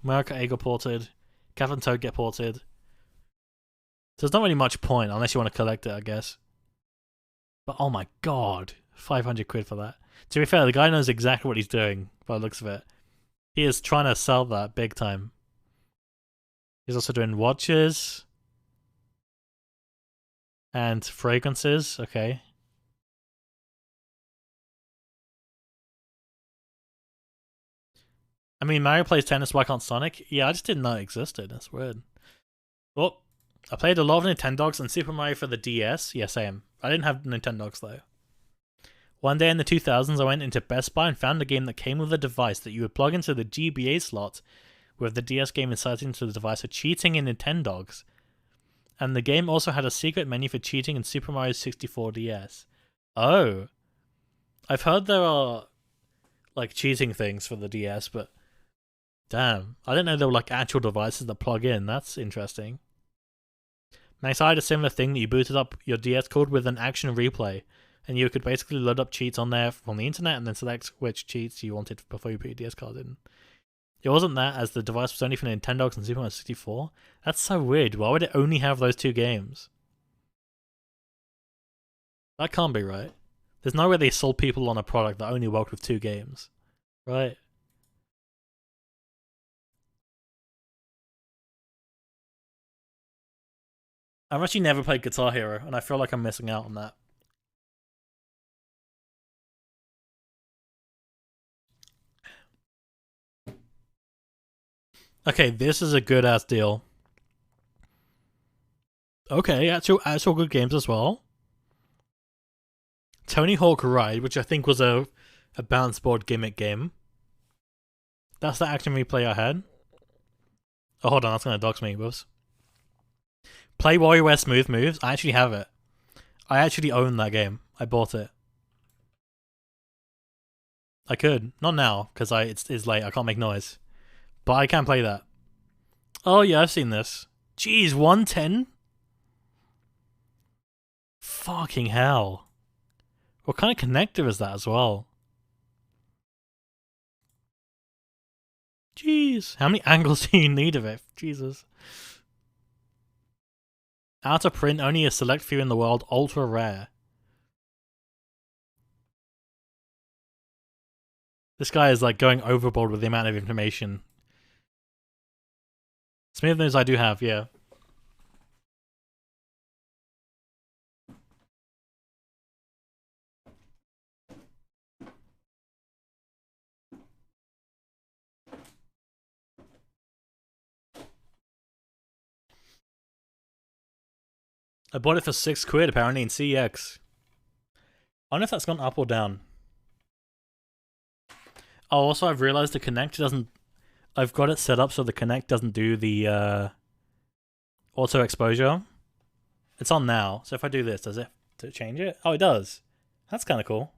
Mario Kart 8 got ported. Captain Toad get ported. So there's not really much point unless you want to collect it, I guess. But oh my god, 500 quid for that. To be fair, the guy knows exactly what he's doing by the looks of it. He is trying to sell that big time. He's also doing watches. And fragrances, okay. I mean, Mario plays tennis, why can't Sonic? Yeah, I just didn't know it existed. That's weird. Well, I played a lot of Nintendogs and Super Mario for the DS. Yeah, same. I didn't have Nintendogs though. One day in the 2000s, I went into Best Buy and found a game that came with a device that you would plug into the GBA slot with the DS game inserted into the device for cheating in Nintendogs. And the game also had a secret menu for cheating in Super Mario 64 DS. Oh. I've heard there are like cheating things for the DS, but damn. I didn't know there were like actual devices that plug in. That's interesting. Max, I had a similar thing that you booted up your DS code with an action replay, and you could basically load up cheats on there from the internet and then select which cheats you wanted before you put your DS card in. It wasn't that, as the device was only for Nintendogs and Super Mario 64. That's so weird. Why would it only have those two games? That can't be right. There's no way they sold people on a product that only worked with two games. Right? I've actually never played Guitar Hero, and I feel like I'm missing out on that. Okay, this is a good-ass deal. Okay, actual good games as well. Tony Hawk Ride, which I think was a balance board gimmick game. That's the action replay I had. Oh, hold on, that's gonna dox me. Whoops. Play WarioWare Smooth Moves. I actually have it. I actually own that game. I bought it. I could. Not now, because it's late. I can't make noise. But I can play that. Oh yeah, I've seen this. Jeez, 110? Fucking hell. What kind of connector is that as well? Jeez, how many angles do you need of it? Jesus. Out of print, only a select few in the world, ultra rare. This guy is like going overboard with the amount of information. Smooth news I do have, yeah. I bought it for £6 apparently in CX. I don't know if that's gone up or down. Oh, also I've realized the Kinect doesn't... I've got it set up so the Kinect doesn't do the auto exposure. It's on now, so if I do this, does it change it? Oh, it does. That's kind of cool.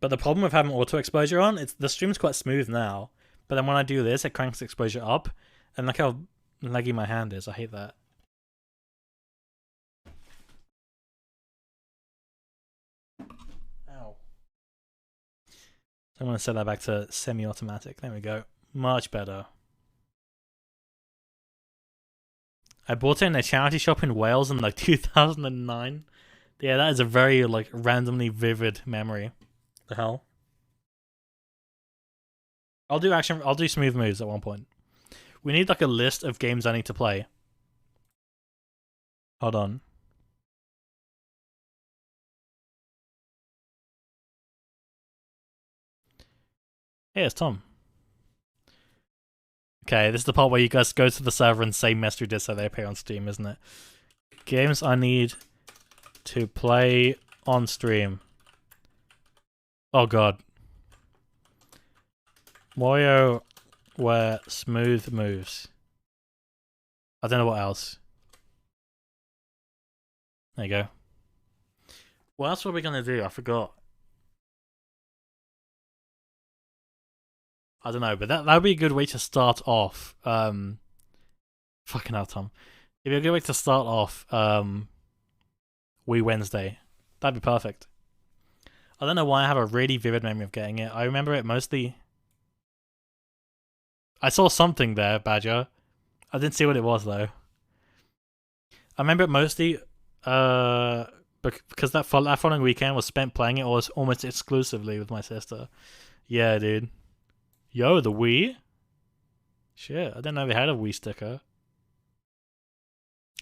But the problem with having auto exposure on, the stream's quite smooth now. But then when I do this, it cranks exposure up. And look how laggy my hand is. I hate that. Ow. I'm going to set that back to semi-automatic. There we go. Much better. I bought it in a charity shop in Wales in like 2009. Yeah, that is a very like randomly vivid memory. The hell? I'll do smooth moves at one point. We need like a list of games I need to play. Hold on. Hey, it's Tom. Okay, this is the part where you guys go to the server and say mess through this so they appear on Steam, isn't it? Games I need to play on stream. Oh god. Wario where smooth moves. I don't know what else. There you go. What else were we gonna do? I forgot. I don't know, but that would be a good way to start off. Fucking hell, Tom. It'd be a good way to start off Wii Wednesday. That'd be perfect. I don't know why I have a really vivid memory of getting it. I remember it mostly... I saw something there, Badger. I didn't see what it was, though. I remember it mostly because that following weekend was spent playing it almost exclusively with my sister. Yeah, dude. Yo, the Wii? Shit, I didn't know they had a Wii sticker.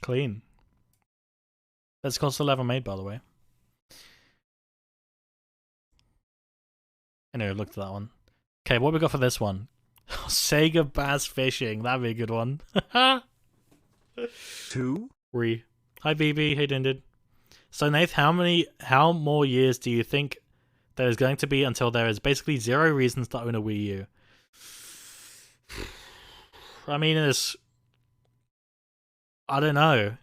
Clean. That's console ever made, by the way. Anyway, look at that one. Okay, what we got for this one? Sega Bass Fishing. That'd be a good one. 2? Hi, BB. Hey, Dindid. So, Nath, how more years do you think there is going to be until there is basically 0 reasons to own a Wii U? I mean, I don't know.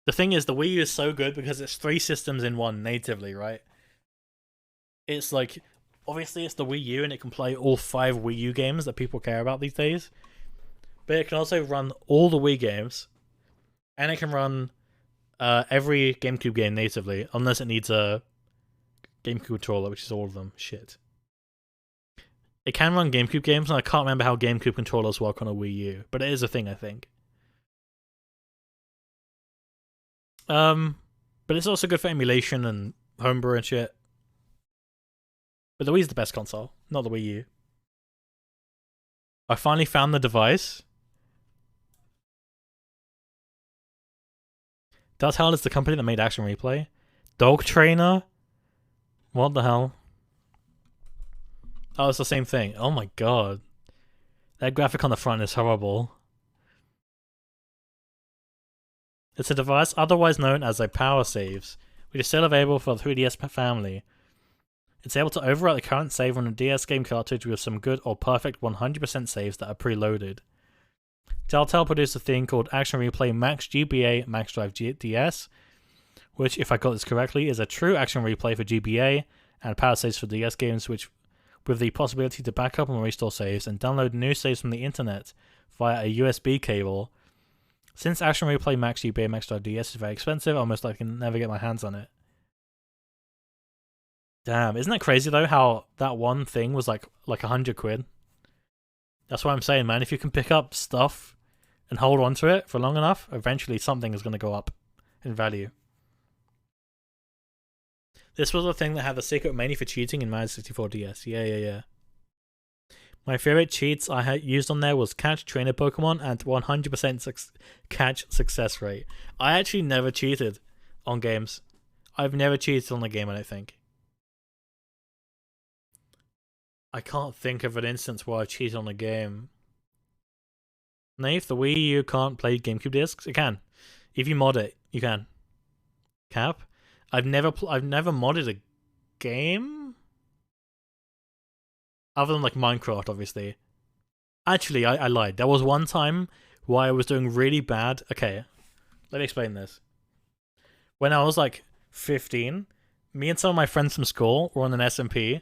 The thing is, the Wii U is so good because it's 3 systems in one natively, right? It's like, obviously it's the Wii U and it can play all 5 Wii U games that people care about these days. But it can also run all the Wii games. And it can run every GameCube game natively, unless it needs a GameCube controller, which is all of them. Shit. It can run GameCube games, and I can't remember how GameCube controllers work on a Wii U, but it is a thing, I think. But it's also good for emulation and homebrew and shit. But the Wii's the best console, not the Wii U. I finally found the device. Telltale is the company that made Action Replay. Dog Trainer? What the hell? Oh, it's the same thing. Oh my god. That graphic on the front is horrible. It's a device otherwise known as a Power Saves, which is still available for the 3DS family. It's able to overwrite the current save on a DS game cartridge with some good or perfect 100% saves that are preloaded. Telltale produced a thing called Action Replay Max GBA Max Drive DS, which, if I got this correctly, is a true action replay for GBA and Power Saves for DS games, which with the possibility to back up and restore saves and download new saves from the internet via a USB cable. Since Action Replay Max GBA Max Drive DS is very expensive, I'll most likely never get my hands on it. Damn, isn't that crazy though? How that one thing was like 100 quid. That's what I'm saying, man. If you can pick up stuff and hold on to it for long enough, eventually something is going to go up in value. This was the thing that had the secret mainly for cheating in Mario 64 DS. Yeah. My favorite cheats I had used on there was catch trainer Pokemon and 100% catch success rate. I actually never cheated on games. I've never cheated on a game, I don't think. I can't think of an instance where I've cheated on a game. Nave, the Wii U can't play GameCube discs? It can. If you mod it, you can. Cap? I've never modded a game? Other than like Minecraft, obviously. Actually, I lied. There was one time where I was doing really bad. Okay, let me explain this. When I was like 15, me and some of my friends from school were on an SMP,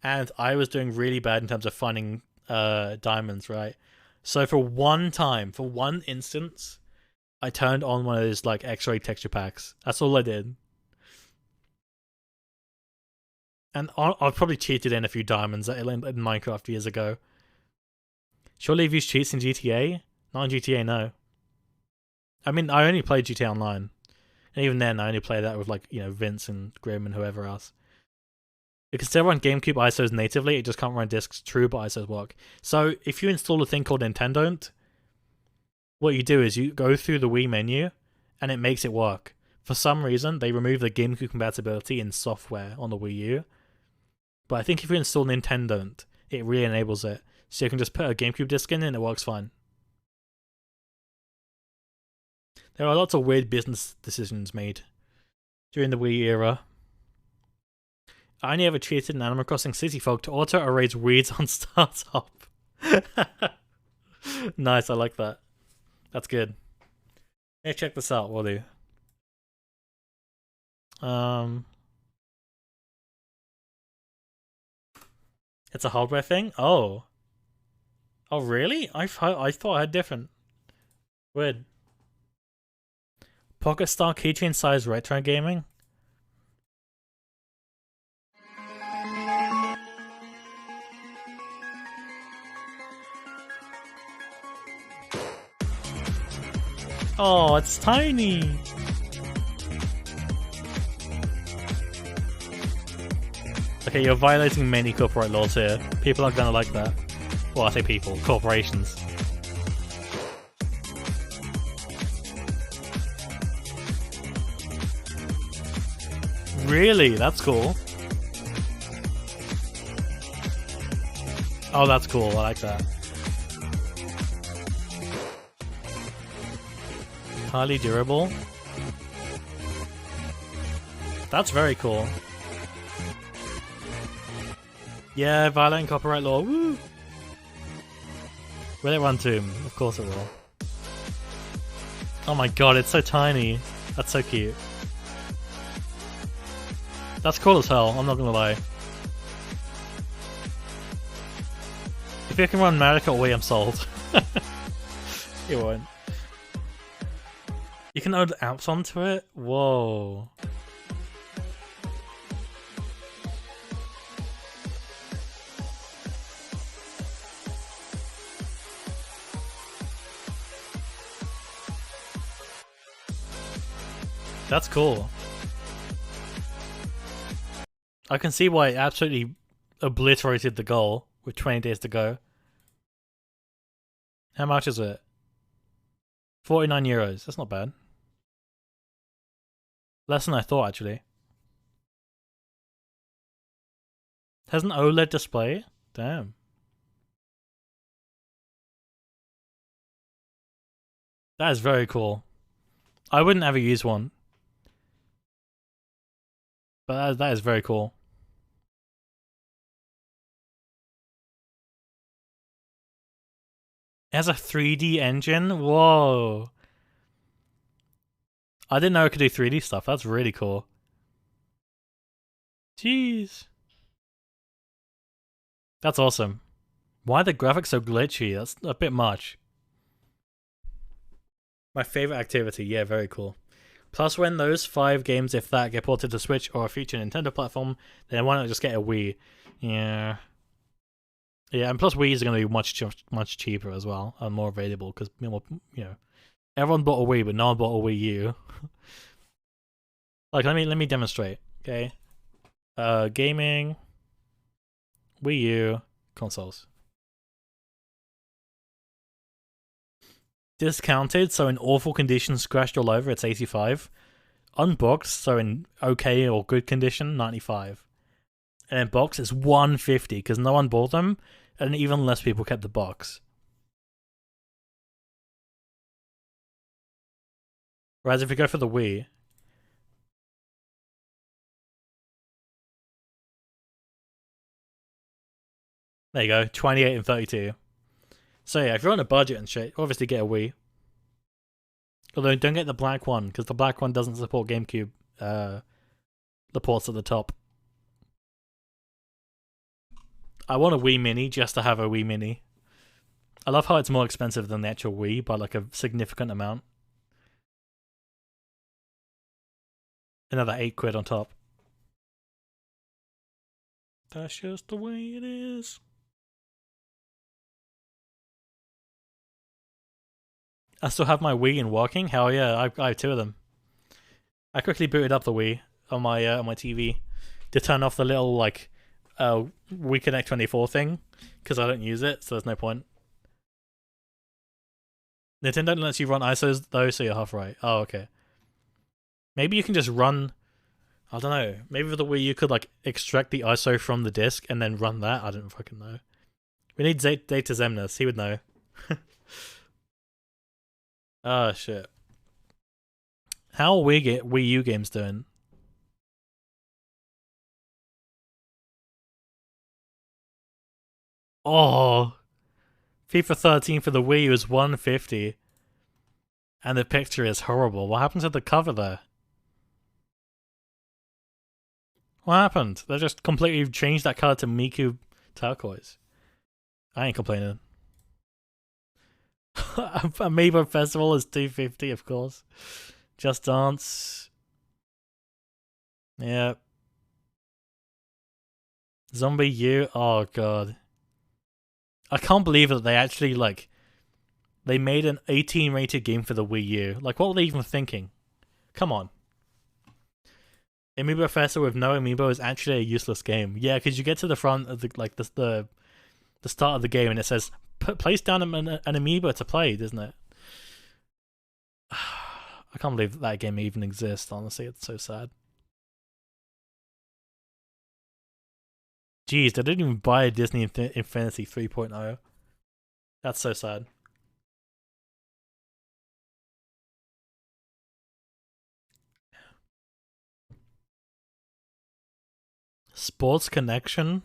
and I was doing really bad in terms of finding diamonds, right? So for one instance, I turned on one of those like X-ray texture packs. That's all I did. And I probably cheated in a few diamonds in Minecraft years ago. Surely you've used cheats in GTA? Not in GTA, no. I mean, I only played GTA Online. And even then, I only played that with, like, you know, Vince and Grim and whoever else. It can still run GameCube ISOs natively, it just can't run discs. True, but ISOs work. So, if you install a thing called Nintendo, what you do is you go through the Wii menu, and it makes it work. For some reason, they remove the GameCube compatibility in software on the Wii U. But I think if you install Nintendo, it really enables it. So you can just put a GameCube disc in and it works fine. There are lots of weird business decisions made during the Wii era. I only ever cheated in Animal Crossing City Folk to auto-erase weeds on startup. Nice, I like that. That's good. Hey, check this out, will do. It's a hardware thing? Oh. Oh, really? I thought I had different. Weird. Pocket Star keychain size retro gaming? Oh, it's tiny. Okay, you're violating many copyright laws here. People aren't gonna like that. Well, I say people, corporations. Really? That's cool. Oh, that's cool. I like that. Highly durable. That's very cool. Yeah, violating copyright law. Woo! Will it run Tomb? Of course it will. Oh my god, it's so tiny. That's so cute. That's cool as hell, I'm not gonna lie. If it can run Mario Kart Wii, I'm sold. It won't. You can load apps onto it? Whoa. That's cool. I can see why it absolutely obliterated the goal with 20 days to go. How much is it? 49 euros. That's not bad. Less than I thought, actually. Has an OLED display? Damn. That is very cool. I wouldn't ever use one. But that is very cool. It has a 3D engine? Whoa. I didn't know it could do 3D stuff. That's really cool. Jeez. That's awesome. Why are the graphics so glitchy? That's a bit much. My favorite activity. Yeah, very cool. Plus, when those 5 games, if that, get ported to Switch or a future Nintendo platform, then why not just get a Wii? Yeah. Yeah, and plus Wii's are going to be much cheaper as well and more available because, everyone bought a Wii, but no one bought a Wii U. Like, let me demonstrate, okay? Gaming, Wii U, consoles. Discounted, so in awful condition, scratched all over, it's 85. Unboxed, so in okay or good condition, 95. And in box, it's 150 because no one bought them, and even less people kept the box. Whereas if you go for the Wii, there you go, 28 and 32. So yeah, if you're on a budget and shit, obviously get a Wii. Although don't get the black one, because the black one doesn't support GameCube, the ports at the top. I want a Wii Mini just to have a Wii Mini. I love how it's more expensive than the actual Wii by like a significant amount. Another £8 on top. That's just the way it is. I still have my Wii and working. Hell yeah, I have 2 of them. I quickly booted up the Wii on my TV to turn off the little like Wii Connect 24 thing because I don't use it, so there's no point. Nintendo lets you run ISOs though, so you're half right. Oh, okay. Maybe you can just run. I don't know. Maybe with the Wii you could like extract the ISO from the disc and then run that. I don't fucking know. We need Data Zemnis. He would know. Oh shit. How are Wii U games doing? Oh, FIFA 13 for the Wii U is 150, and the picture is horrible. What happened to the cover there? What happened? They just completely changed that color to Miku turquoise. I ain't complaining. Amiibo Festival is 250, of course. Just Dance. Yeah. Zombie U. Oh god. I can't believe that they actually they made an 18 rated game for the Wii U. Like, what were they even thinking? Come on. Amiibo Festival with no amiibo is actually a useless game. Yeah, because you get to the front of the start of the game and it says place down an amiibo to play, doesn't it? I can't believe that game even exists, honestly. It's so sad. Jeez, they didn't even buy a Disney Infinity 3.0. That's so sad. Sports Connection?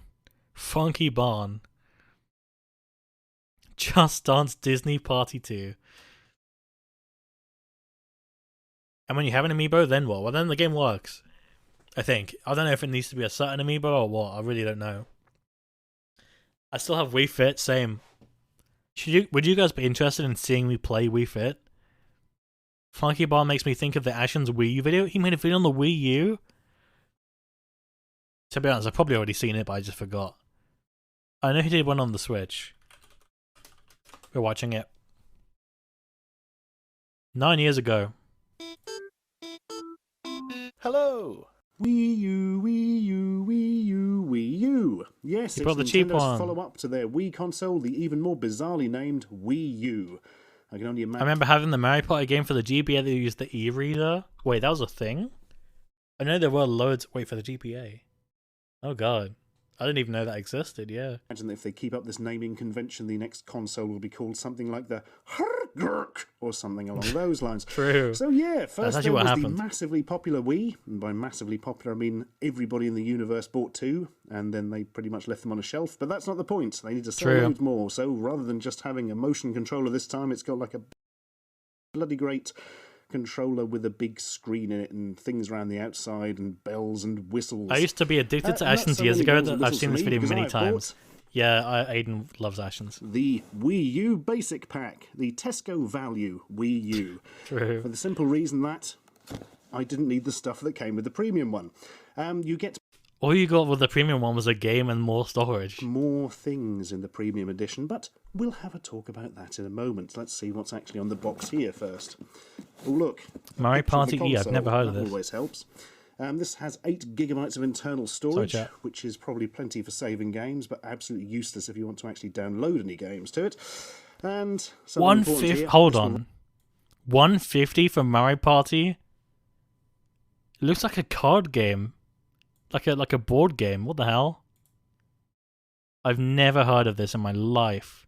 Funky Barn. Just Dance Disney Party 2. And when you have an amiibo, then what? Well, then the game works. I think. I don't know if it needs to be a certain amiibo or what. I really don't know. I still have Wii Fit, same. Would you guys be interested in seeing me play Wii Fit? Funky Barn makes me think of the Ashen's Wii U video. He made a video on the Wii U? To be honest, I've probably already seen it, but I just forgot. I know he did one on the Switch. We're watching it. 9 years ago. Hello! Wii U, Wii U, Wii U, Wii U. Yes, You it's brought the cheap Nintendo's one. follow-up to their Wii console, the even more bizarrely named Wii U. I can only I imagine. remember having the Mario Party game for the GBA that used the e-reader. Wait, that was a thing? I know there were loads. Wait, for the GBA. Oh god. I didn't even know that existed, yeah. Imagine that if they keep up this naming convention, the next console will be called something like the Hergurk or something along those lines. True. So yeah, first actually there what was happened. the massively popular Wii, and by massively popular I mean everybody in the universe bought 2, and then they pretty much left them on a shelf. But that's not the point. They need to sell True. loads more. So rather than just having a motion controller this time, it's got like a bloody great controller with a big screen in it and things around the outside and bells and whistles. I used to be addicted to Not Ashen's so years many ago. bells and I've whistles seen for this me, video because many I've times. Yeah, Aiden loves Ashen's. The Wii U Basic Pack, the Tesco Value Wii U. True. For the simple reason that I didn't need the stuff that came with the premium one. You get All you got with the premium one was a game and more storage. more things in the premium edition, but we'll have a talk about that in a moment. Let's see what's actually on the box here first. Oh, look. Mario Picture of the Party E, I've console. never heard of That this. always helps. This has 8 gigabytes of internal storage, chat. which is probably plenty for saving games, but absolutely useless if you want to actually download any games to it. And something important 150. here, Hold this will on. 150 for Mario Party? It looks like a card game. Like a board game. What the hell? I've never heard of this in my life.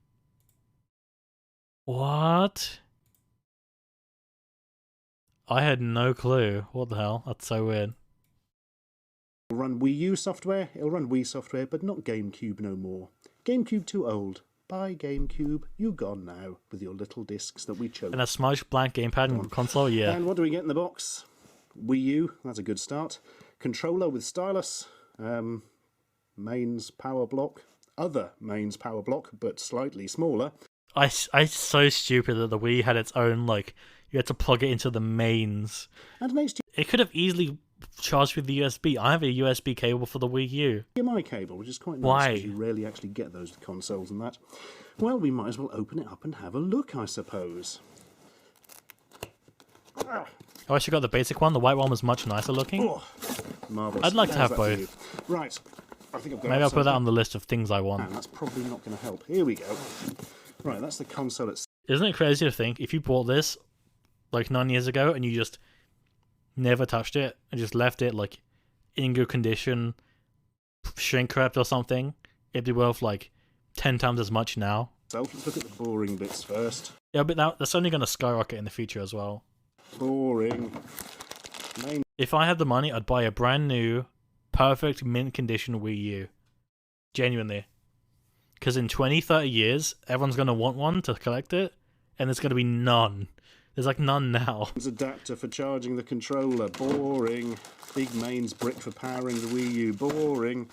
What? I had no clue. What the hell? That's so weird. run Wii U software, it'll run Wii software, but not GameCube no more. GameCube too old. Bye GameCube, you gone now, with your little discs that we chose. And a smudged blank gamepad and console, yeah. And what do we get in the box? Wii U, that's a good start. Controller with stylus, mains power block, other mains power block, but slightly smaller. I so stupid that the Wii had its own, like, you had to plug it into the mains. And an It could have easily charged with the USB. I have a USB cable for the Wii U. HDMI cable, which is quite nice Why? because you rarely actually get those with consoles and that. Well, we might as well open it up and have a look, I suppose. I actually got the basic one. The white one was much nicer looking. Oh, marvellous. I'd like to How's have that for both. you? Right, I think I've got Maybe I'll put that on something. the list of things I want. And that's probably not going to help. Here we go. Right, that's the console itself. Isn't it crazy to think if you bought this like 9 years ago and you just never touched it and just left it like in good condition, shrink wrapped or something, it'd be worth like 10 times as much now. Let's look at the boring bits first. Yeah, but that's only going to skyrocket in the future as well. Boring. Main If I had the money, I'd buy a brand new, perfect mint condition Wii U. Genuinely. Because in 20, 30 years, everyone's going to want one to collect it, and there's going to be none. There's like none now. adapter for charging the controller. Boring. Big mains brick for powering the Wii U. Boring.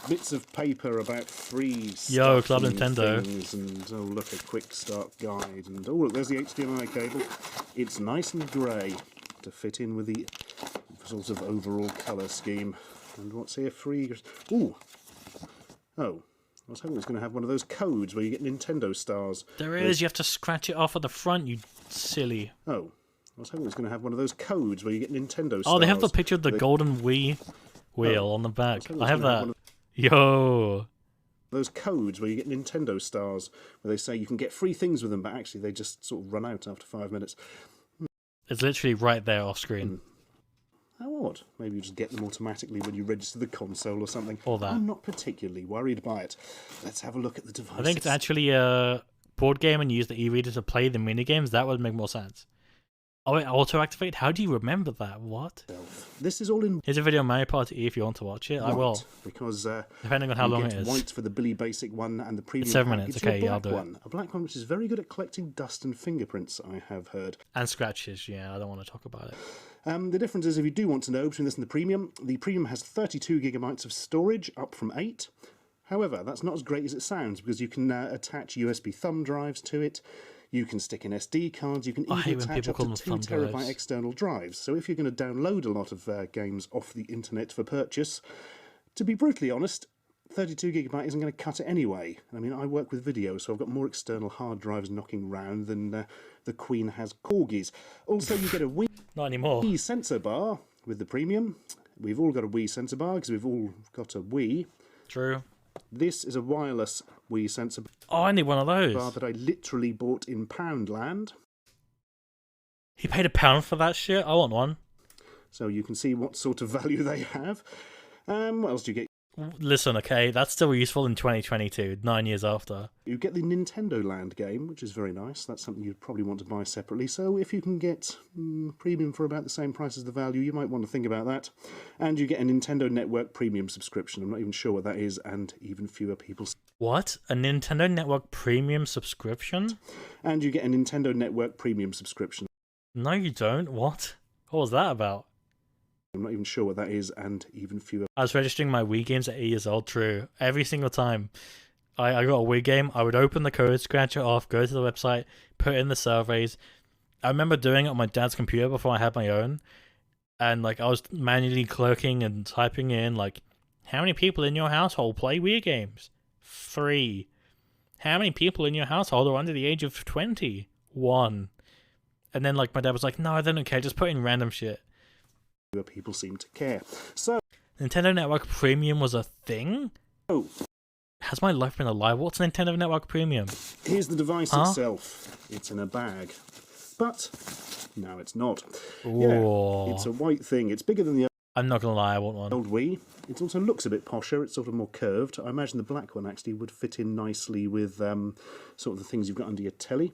Bits of paper about free Yo, stuff Club and Nintendo. things, and oh look, a quick start guide, and oh look, there's the HDMI cable. It's nice and grey to fit in with the sort of overall colour scheme. And what's here? Free. Ooh. Oh. I was hoping it was going to have one of those codes where you get Nintendo stars. There is. You have to scratch it off at the front, you silly. Oh. I was hoping it was going to have one of those codes where you get Nintendo stars. Oh, they have the picture of the They- golden Wii wheel on the I was back. hoping it I was have gonna that. one of Yo. those codes where you get Nintendo stars, where they say you can get free things with them, but actually they just sort of run out after 5 minutes. It's literally right there off screen. How odd. Maybe you just get them automatically when you register the console or something. Or that. I'm not particularly worried by it. Let's have a look at the device. I think it's actually a board game and you use the e-reader to play the minigames. That would make more sense. Oh, wait, auto-activate? How do you remember that? What? This is all in Here's a video on Mario Party E if you want to watch it. I will. white, because Depending on how you long get it is. white for the Billy Basic one and the premium 7 pack minutes, gives you okay, a yeah, I'll black do it. one. A black one which is very good at collecting dust and fingerprints, I have heard. And scratches, yeah, I don't want to talk about it. The difference is, if you do want to know between this and the premium has 32 gigabytes of storage, up from 8. However, that's not as great as it sounds, because you can attach USB thumb drives to it, you can stick in SD cards, you can I even hate when attach people up call to them 2 thumb terabyte drives. external drives. So if you're going to download a lot of games off the internet for purchase, to be brutally honest, 32 gigabyte isn't going to cut it anyway. I mean, I work with video, so I've got more external hard drives knocking round than the Queen has corgis. Also, you get a Not anymore. Wii sensor bar with the premium. We've all got a Wii sensor bar because we've all got a Wii. True. This is a wireless Wii sensor Oh, I need one of bar those. that I literally bought in Poundland. He paid £1 for that shit? I want one. So you can see what sort of value they have. What else do you get? Listen, okay, that's still useful in 2022, 9 years after. You get the Nintendo Land game, which is very nice. That's something you'd probably want to buy separately. So if you can get premium for about the same price as the value, you might want to think about that. And you get a Nintendo Network premium subscription. I'm not even sure what that is, and even fewer people. What? A Nintendo Network premium subscription? And you get a Nintendo Network premium subscription. No, you don't. What? What was that about? I'm not even sure what that is, and even fewer. I was registering my Wii games at 8 years old, true. Every single time I got a Wii game, I would open the code, scratch it off, go to the website, put in the surveys. I remember doing it on my dad's computer before I had my own. and like I was manually clerking and typing in like, how many people in your household play Wii games? 3. How many people in your household are under the age of 20? 1. And then like my dad was like, no, they don't care, just put in random shit. People seem to care. So Nintendo Network Premium was a thing? Oh. Has my life been a lie? What's Nintendo Network Premium? Here's the device itself. It's in a bag. But no, it's not. Ooh. Yeah, it's a white thing. It's bigger than the I'm not gonna lie, I want one. old Wii. It also looks a bit posher. It's sort of more curved. I imagine the black one actually would fit in nicely with sort of the things you've got under your telly.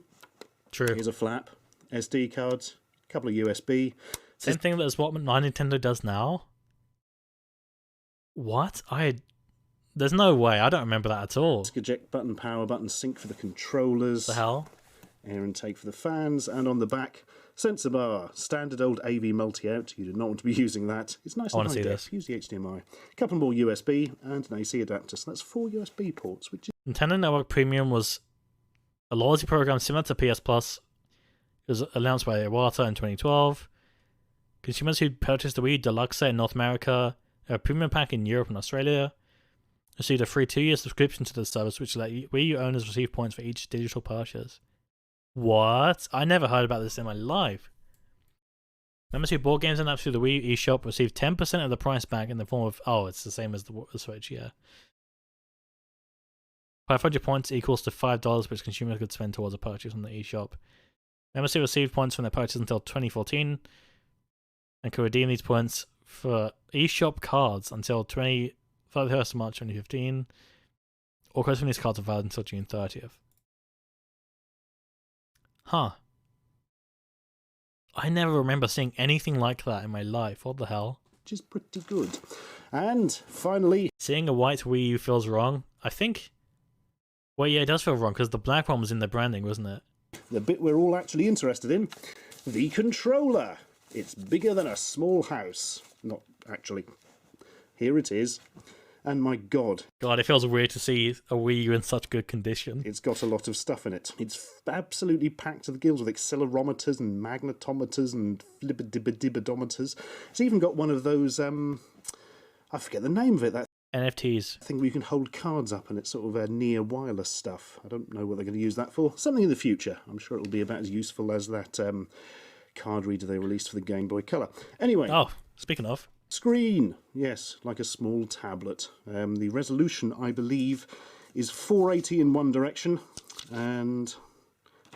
True. Here's a flap, SD cards, a couple of USB. Same thing as what my Nintendo does now? What? There's no way. I don't remember that at all. Eject button, power button, sync for the controllers. The hell? Air intake for the fans, and on the back, sensor bar, standard old AV multi-out. You do not want to be using that. It's nice and high def. Use the HDMI. A couple more USB and an AC adapter. So that's 4 USB ports, which is Nintendo Network Premium was a loyalty program similar to PS Plus. It was announced by Iwata in 2012. Consumers who purchased the Wii Deluxe set in North America, a premium pack in Europe and Australia, received a free 2-year subscription to the service, which let Wii U owners receive points for each digital purchase. What? I never heard about this in my life. Members who bought games and apps through the Wii eShop received 10% of the price back in the form of... Oh, it's the same as the Switch, yeah. 500 points equals to $5, which consumers could spend towards a purchase on the eShop. Members who received points from their purchase until 2014 and could redeem these points for eShop cards until 31st of March 2015. All codes from these cards are valid until June 30th. Huh. I never remember seeing anything like that in my life. What the hell? which is pretty good. And finally, seeing a white Wii U feels wrong. I think... Well, yeah, it does feel wrong, because the black one was in the branding, wasn't it? the bit we're all actually interested in, the controller. It's bigger than a small house. Not actually. Here it is. And my God. God, it feels weird to see a Wii U in such good condition. It's got a lot of stuff in it. It's absolutely packed to the gills with accelerometers and magnetometers and flibbidibidibidometers. It's even got one of those, I forget the name of it, that NFTs. thing where you can hold cards up and it's sort of near wireless stuff. I don't know what they're going to use that for. Something in the future. I'm sure it'll be about as useful as that card reader they released for the Game Boy Color. Anyway. Oh, speaking of. Screen, yes, like a small tablet. The resolution, I believe, is 480 in one direction and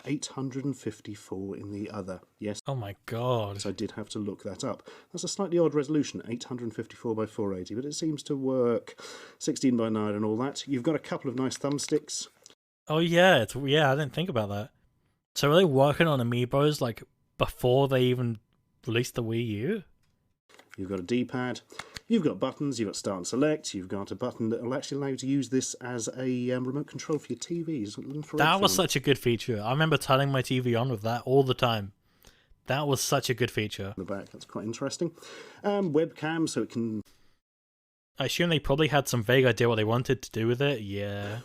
854 in the other. Yes. Oh my God. So I did have to look that up. That's a slightly odd resolution, 854 by 480, but it seems to work. 16 by 9 and all that. You've got a couple of nice thumbsticks. Oh yeah, I didn't think about that. So are they working on Amiibos like before they even released the Wii U? You've got a D-pad, you've got buttons, you've got start and select, you've got a button that will actually allow you to use this as a remote control for your TVs. That was such a good feature. I remember turning my TV on with that all the time. That was such a good feature. The back, that's quite interesting. Webcam, so it can... I assume they probably had some vague idea what they wanted to do with it, yeah.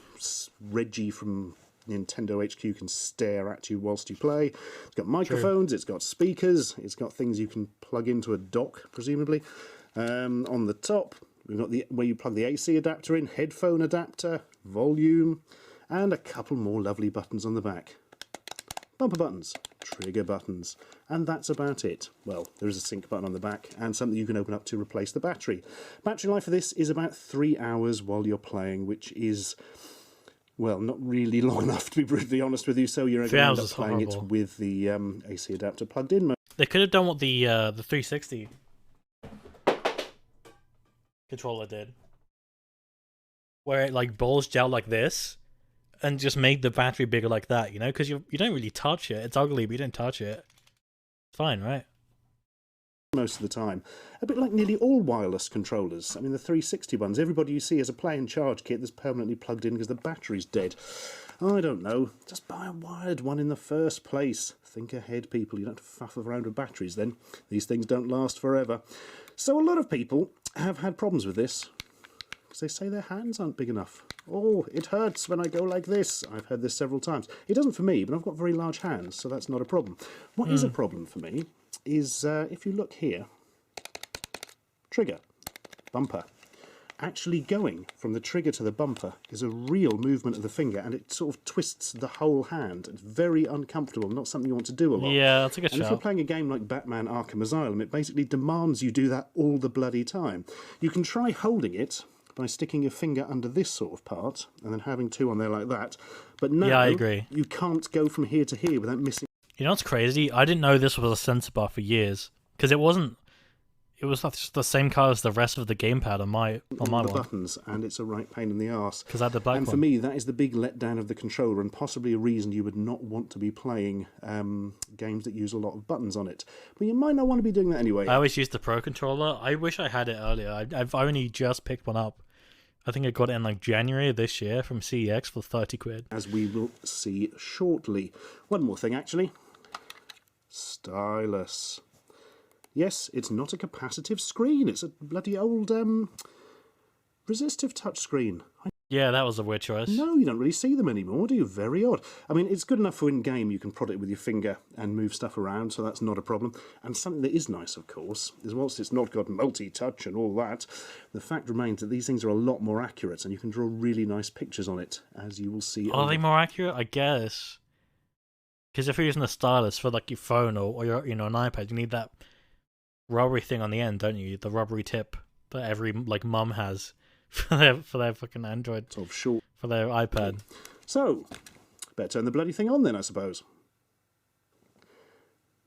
Reggie from Nintendo HQ can stare at you whilst you play. It's got microphones, True. It's got speakers, it's got things you can plug into a dock, presumably. On the top, we've got the where you plug the AC adapter in, headphone adapter, volume, and a couple more lovely buttons on the back. Bumper buttons, trigger buttons, and that's about it. Well, there is a sync button on the back and something you can open up to replace the battery. Battery life for this is about 3 hours while you're playing, which is... well, not really long enough, to be brutally honest with you, so you're going to end up playing it with the AC adapter plugged in. They could have done what the 360 controller did, where it like bulged out like this, and just made the battery bigger like that, you know? Because you don't really touch it. It's ugly, but you don't touch it. It's fine, right? Most of the time. A bit like nearly all wireless controllers. I mean, the 360 ones, everybody you see has a play and charge kit that's permanently plugged in because the battery's dead. I don't know. Just buy a wired one in the first place. Think ahead, people. You don't have to faff around with batteries then. These things don't last forever. So a lot of people have had problems with this because they say their hands aren't big enough. Oh, it hurts when I go like this. I've heard this several times. It doesn't for me, but I've got very large hands, so that's not a problem. What is a problem for me is if you look here, trigger, bumper. Actually going from the trigger to the bumper is a real movement of the finger, and it sort of twists the whole hand. It's very uncomfortable, not something you want to do a lot. Yeah, that's a good And if shout. you're playing a game like Batman Arkham Asylum, it basically demands you do that all the bloody time. You can try holding it by sticking your finger under this sort of part, and then having two on there like that. But no, Yeah, I agree. You can't go from here to here without missing. You know what's crazy? I didn't know this was a sensor bar for years, because it wasn't. It was just the same color as the rest of the gamepad on my the one. buttons, and it's a right pain in the arse. Because I had the black And for one. me, that is the big letdown of the controller, and possibly a reason you would not want to be playing games that use a lot of buttons on it. But you might not want to be doing that anyway. I always used the Pro controller. I wish I had it earlier. I've only just picked one up. I think I got it in like January of this year from CEX for 30 quid. As we will see shortly. One more thing, actually. Stylus. Yes, it's not a capacitive screen. It's a bloody old resistive touchscreen. Yeah, that was a weird choice. No, you don't really see them anymore, do you? Very odd. I mean, it's good enough for in-game. You can prod it with your finger and move stuff around, so that's not a problem. And something that is nice, of course, is whilst it's not got multi-touch and all that, the fact remains that these things are a lot more accurate, and you can draw really nice pictures on it, as you will see. Are they more accurate? I guess. Because if you're using a stylus for like your phone or your an iPad, you need that rubbery thing on the end, don't you? The rubbery tip that every like mum has for their fucking Android, Sort of short. for their iPad. So, better turn the bloody thing on then, I suppose.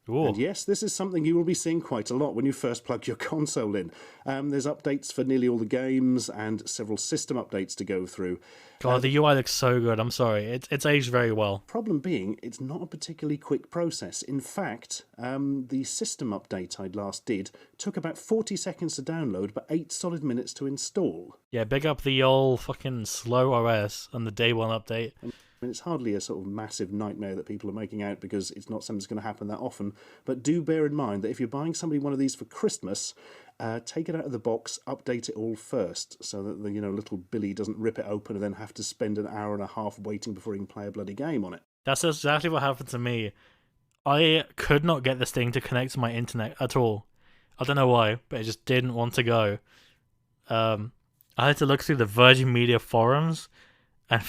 Ooh. And yes, this is something you will be seeing quite a lot when you first plug your console in. There's updates for nearly all the games and several system updates to go through. God, the UI looks so good. I'm sorry, it's aged very well. Problem being, it's not a particularly quick process. In fact, the system update I last did took about 40 seconds to download, but 8 solid minutes to install. Yeah, big up the old fucking slow OS and the day one update. I mean, it's hardly a sort of massive nightmare that people are making out because it's not something that's going to happen that often. But do bear in mind that if you're buying somebody one of these for Christmas, take it out of the box, update it all first, so that the little Billy doesn't rip it open and then have to spend an hour and a half waiting before he can play a bloody game on it. That's exactly what happened to me. I could not get this thing to connect to my internet at all. I don't know why, but it just didn't want to go. I had to look through the Virgin Media forums, and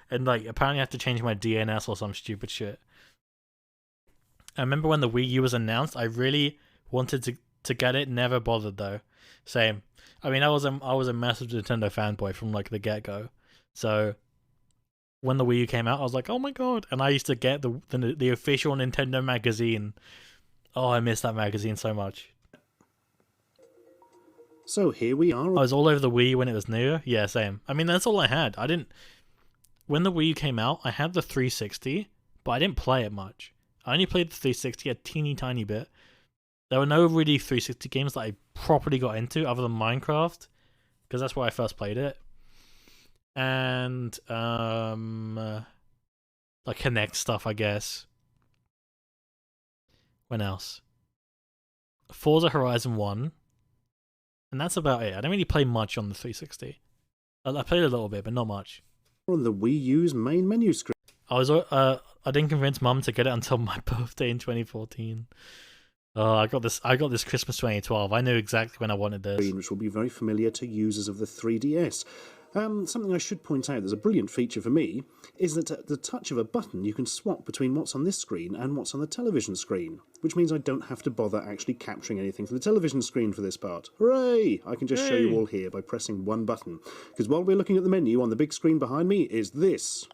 and like apparently I have to change my DNS or some stupid shit. I remember when the Wii U was announced, I really wanted to get it. Never bothered though. Same. I mean, I was a massive Nintendo fanboy from like the get go. So when the Wii U came out, I was like, oh my god! And I used to get the official Nintendo magazine. Oh, I miss that magazine so much. So here we are. I was all over the Wii when it was new. Yeah, same. I mean, that's all I had. When the Wii U came out, I had the 360, but I didn't play it much. I only played the 360 a teeny tiny bit. There were no really 360 games that I properly got into other than Minecraft, because that's where I first played it. And like Kinect stuff, I guess. When else? Forza Horizon 1. And that's about it. I don't really play much on the 360. I played a little bit, but not much. On the Wii U's main menu screen. I didn't convince Mum to get it until my birthday in 2014. Oh, I got this Christmas 2012. I knew exactly when I wanted this. Which will be very familiar to users of the 3DS. Something I should point out, there's a brilliant feature for me, is that at the touch of a button you can swap between what's on this screen and what's on the television screen, which means I don't have to bother actually capturing anything from the television screen for this part. Hooray! I can just show you all here by pressing one button, because while we're looking at the menu on the big screen behind me is this.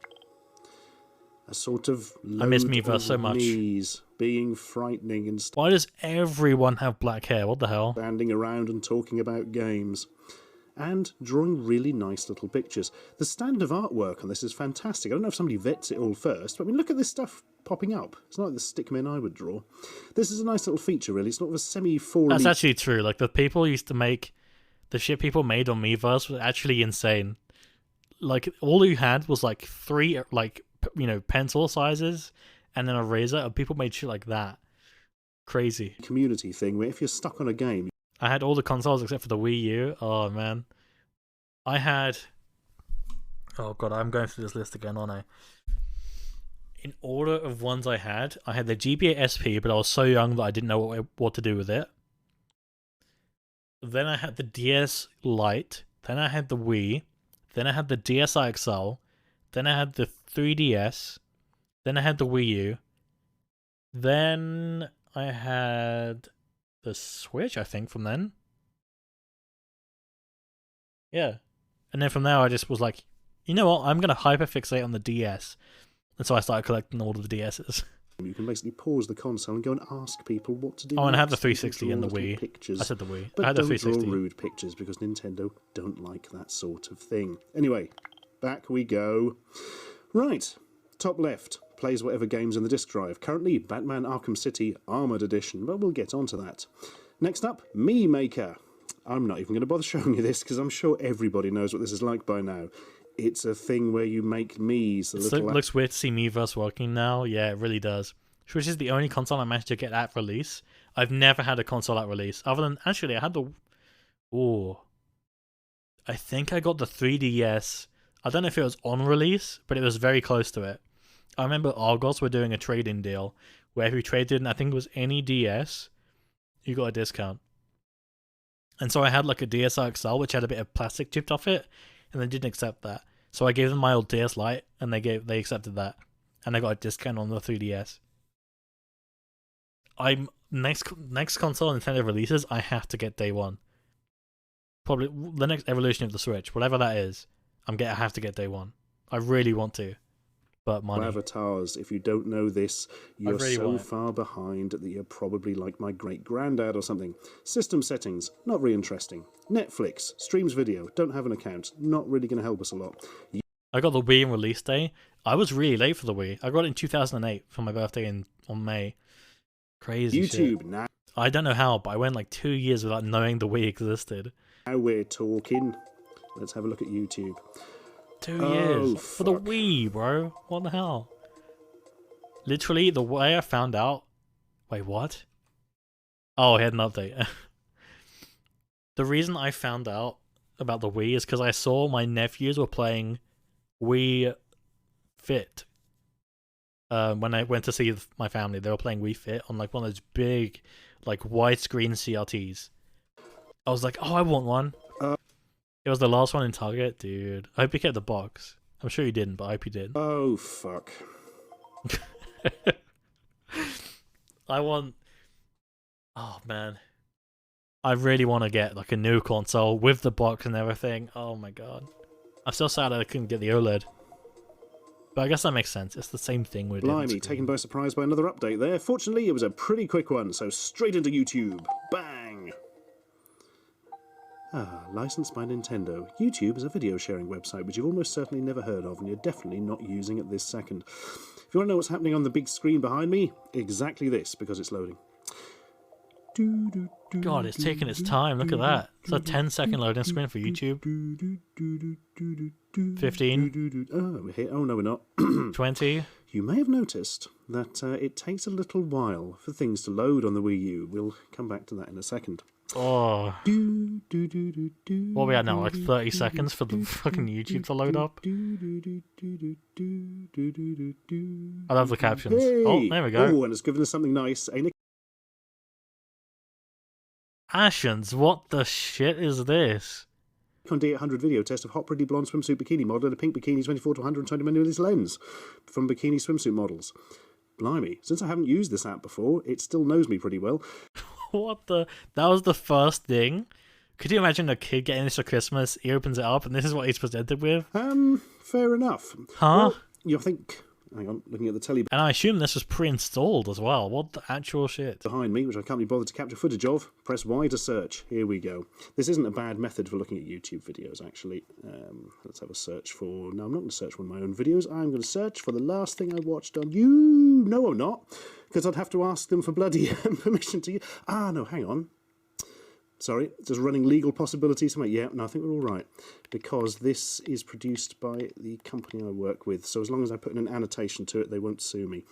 A sort of I miss Miiverse so much. Knees, being frightening and Why does everyone have black hair? What the hell? standing around and talking about games. And drawing really nice little pictures. The standard of artwork on this is fantastic. I don't know if somebody vets it all first, but I mean, look at this stuff popping up. It's not like the stickmen I would draw. This is a nice little feature, really. It's sort of a semi-4D... That's actually true. Like, the people used to make... The shit people made on Miiverse was actually insane. Like, all you had was, like, 3, like, pencil sizes and an eraser, and people made shit like that. Crazy. community thing where if you're stuck on a game... I had all the consoles except for the Wii U. Oh, man. I had... Oh, God, I'm going through this list again, aren't I? In order of ones I had the GBA SP, but I was so young that I didn't know what to do with it. Then I had the DS Lite. Then I had the Wii. Then I had the DSi XL. Then I had the 3DS. Then I had the Wii U. Then I had the Switch, I think, from then. Yeah. And then from there, I just was like, you know what? I'm going to hyperfixate on the DS. And so I started collecting all of the DSs. You can basically pause the console and go and ask people what to do. Oh, and I have the next. You can 360 and the draw little Wii. Pictures, I said the Wii. but I had the don't 360. draw rude pictures because Nintendo don't like that sort of thing. Anyway, back we go. Right, top left plays whatever games in the disk drive. Currently, Batman Arkham City Armored Edition, but we'll get onto that. Next up, Me Maker. I'm not even going to bother showing you this because I'm sure everybody knows what this is like by now. It's a thing where you make Mii's. It looks weird to see Miiverse working now. Yeah, it really does. Switch is the only console I managed to get at release. I've never had a console at release. Other than, actually, I had the... Ooh. I think I got the 3DS. I don't know if it was on release, but it was very close to it. I remember Argos were doing a trade-in deal where if you traded in, I think it was any DS, you got a discount. And so I had like a DSi XL, which had a bit of plastic chipped off it, and they didn't accept that. So I gave them my old DS Lite, and they accepted that, and I got a discount on the 3DS. Next console Nintendo releases, I have to get day one. Probably the next evolution of the Switch, whatever that is. I have to get day one. I really want to, but money. Avatars. If you don't know this, you're really so want it. far behind that you're probably like my great-granddad or something. System settings, not very interesting. Netflix, streams video, don't have an account, not really going to help us a lot. I got the Wii in release day. I was really late for the Wii. I got it in 2008 for my birthday on May. Crazy YouTube, shit. now I don't know how, but I went like 2 years without knowing the Wii existed. we're talking. Let's have a look at YouTube. 2 years for the fuck. Wii, bro. What the hell? Literally, the way I found out. Wait, what? Oh, I had an update. The reason I found out about the Wii is because I saw my nephews were playing Wii Fit. When I went to see my family, they were playing Wii Fit on like one of those big, like widescreen CRTs. I was like, oh, I want one. It was the last one in Target, dude. I hope you kept the box. I'm sure you didn't, but I hope you did. Oh, fuck. I want... Oh, man. I really want to get like a new console with the box and everything. Oh my god. I'm still sad that I couldn't get the OLED. But I guess that makes sense. It's the same thing with Blimey, taken by surprise by another update there. Fortunately, it was a pretty quick one, so straight into YouTube. Bang! Licensed by Nintendo. YouTube is a video sharing website which you've almost certainly never heard of, and you're definitely not using at this second. If you want to know what's happening on the big screen behind me, exactly this, because it's loading. God, it's taking its time. Look at that. It's a 10-second loading screen for YouTube. 15. Oh, we're here. Oh, no, we're not. 20. You may have noticed that it takes a little while for things to load on the Wii U. We'll come back to that in a second. Oh. What are we at now? Like 30 seconds for the fucking YouTube to load up? I love the captions. Hey! Oh, there we go. Oh, and it's given us something nice. Ain't it? Ashens, what the shit is this? On D800 video test of hot pretty blonde swimsuit bikini model and a pink bikini 24 to 120 mm lens from bikini swimsuit models. Blimey, since I haven't used this app before, it still knows me pretty well. What the... That was the first thing? Could you imagine a kid getting this for Christmas, he opens it up, and this is what he's presented with? Fair enough. Huh? Well, you think... Hang on, looking at the telly And I assume this was pre-installed as well. What the actual shit? behind me, which I can't be bothered to capture footage of. Press Y to search. Here we go. This isn't a bad method for looking at YouTube videos, actually. Let's have a search for... No, I'm not going to search one of my own videos. I'm going to search for the last thing I watched on you. No, I'm not. Because I'd have to ask them for bloody permission to... No, hang on. Sorry, just running legal possibilities. Yeah, no, I think we're all right. Because this is produced by the company I work with. So as long as I put in an annotation to it, they won't sue me.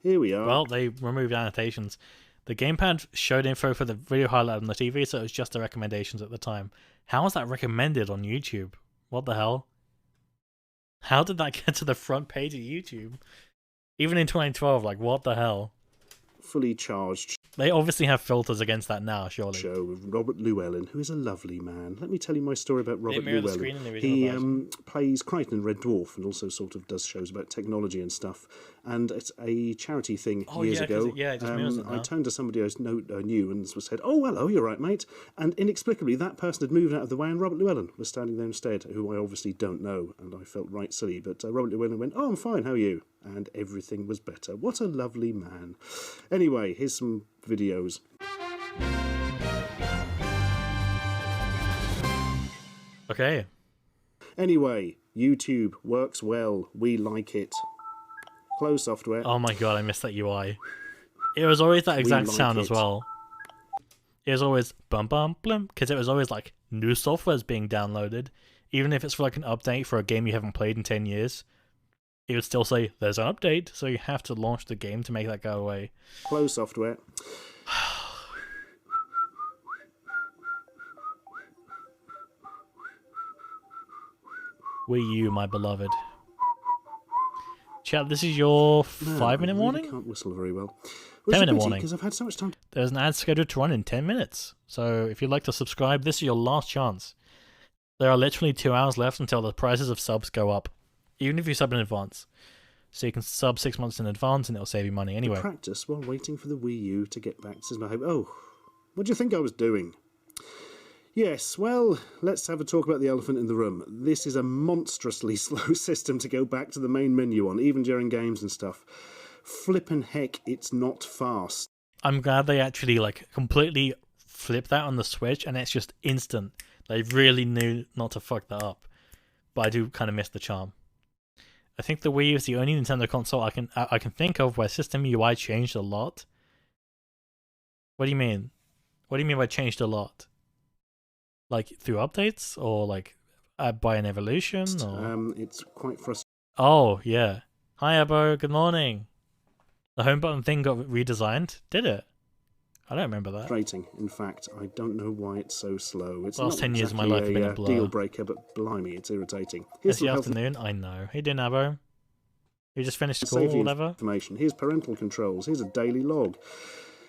Here we are. Well, they removed annotations. The gamepad showed info for the video highlight on the TV, so it was just the recommendations at the time. How was that recommended on YouTube? What the hell? How did that get to the front page of YouTube? Even in 2012, like, what the hell? Fully charged. They obviously have filters against that now, surely. Show with Robert Llewellyn, who is a lovely man. Let me tell you my story about Robert mirror the Llewellyn. screen in the original He version. plays Crichton in Red Dwarf and also sort of does shows about technology and stuff. And it's a charity thing years ago. It just mirrors it now. I turned to somebody I knew and said, "Oh, hello, you're right, mate." And inexplicably, that person had moved out of the way and Robert Llewellyn was standing there instead, who I obviously don't know. And I felt right silly. But Robert Llewellyn went, "Oh, I'm fine, how are you?" And everything was better. What a lovely man. Anyway, here's some videos. Okay. Anyway, YouTube works well. We like it. Close software. Oh my god, I missed that UI. It was always that exact like sound as it. well. It was always bum bum blum, because it was always like new software's being downloaded. Even if it's for like an update for a game you haven't played in 10 years, it would still say there's an update, so you have to launch the game to make that go away. Close software. Wii U, my beloved. Chat, this is your 5-minute warning? I can't whistle very well. 10-minute warning. Because I've had so much time. There's an ad scheduled to run in 10 minutes. So if you'd like to subscribe, this is your last chance. There are literally 2 hours left until the prices of subs go up. Even if you sub in advance. So you can sub 6 months in advance and it'll save you money anyway. Practice while waiting for the Wii U to get back to my home. Oh, what do you think I was doing? Yes, well, let's have a talk about the elephant in the room. This is a monstrously slow system to go back to the main menu on, even during games and stuff. Flippin' heck, it's not fast. I'm glad they actually like completely flipped that on the Switch and it's just instant. They really knew not to fuck that up. But I do kind of miss the charm. I think the Wii is the only Nintendo console I can think of where system UI changed a lot. What do you mean? What do you mean by changed a lot? Like through updates or like by an evolution? Or... It's quite frustrating. Oh yeah. Hi Abo, good morning. The home button thing got redesigned, did it? I don't remember that. In fact, I don't know why it's so slow. It's Last not 10 years of my exactly life have been a blur. Deal breaker, but blimey, it's irritating. It's the afternoon, I know. Hey, doing, Abo? You just finished school or whatever? Information. Here's parental controls. Here's a daily log.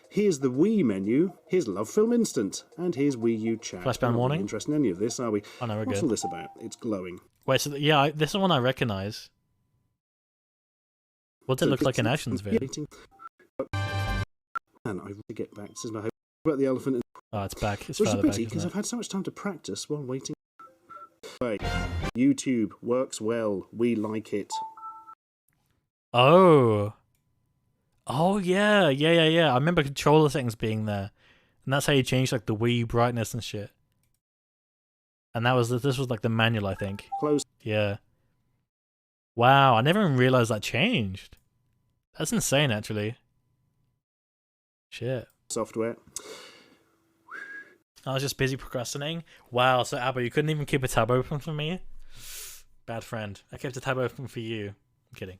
Here's the Wii menu. Here's Love Film Instant. And here's Wii U chat. Flashbang warning? We're not interested in any of this, are we? Oh no, we're What's good. all this about? It's glowing. Wait, so yeah, this is one I recognise. What did it look like in Ashton's video? And I really get back. This is my hope about the elephant. Oh, it's back. It's Which is a further back, pity because isn't I've it? had so much time to practice while waiting. Wait, YouTube works well. We like it. Oh. Oh, yeah. I remember controller settings being there. And that's how you change, like, the Wii brightness and shit. And this was, like, the manual, I think. Close. Yeah. Wow, I never even realised that changed. That's insane, actually. Shit. Software. I was just busy procrastinating. Wow, so Abba, you couldn't even keep a tab open for me? Bad friend. I kept a tab open for you. I'm kidding.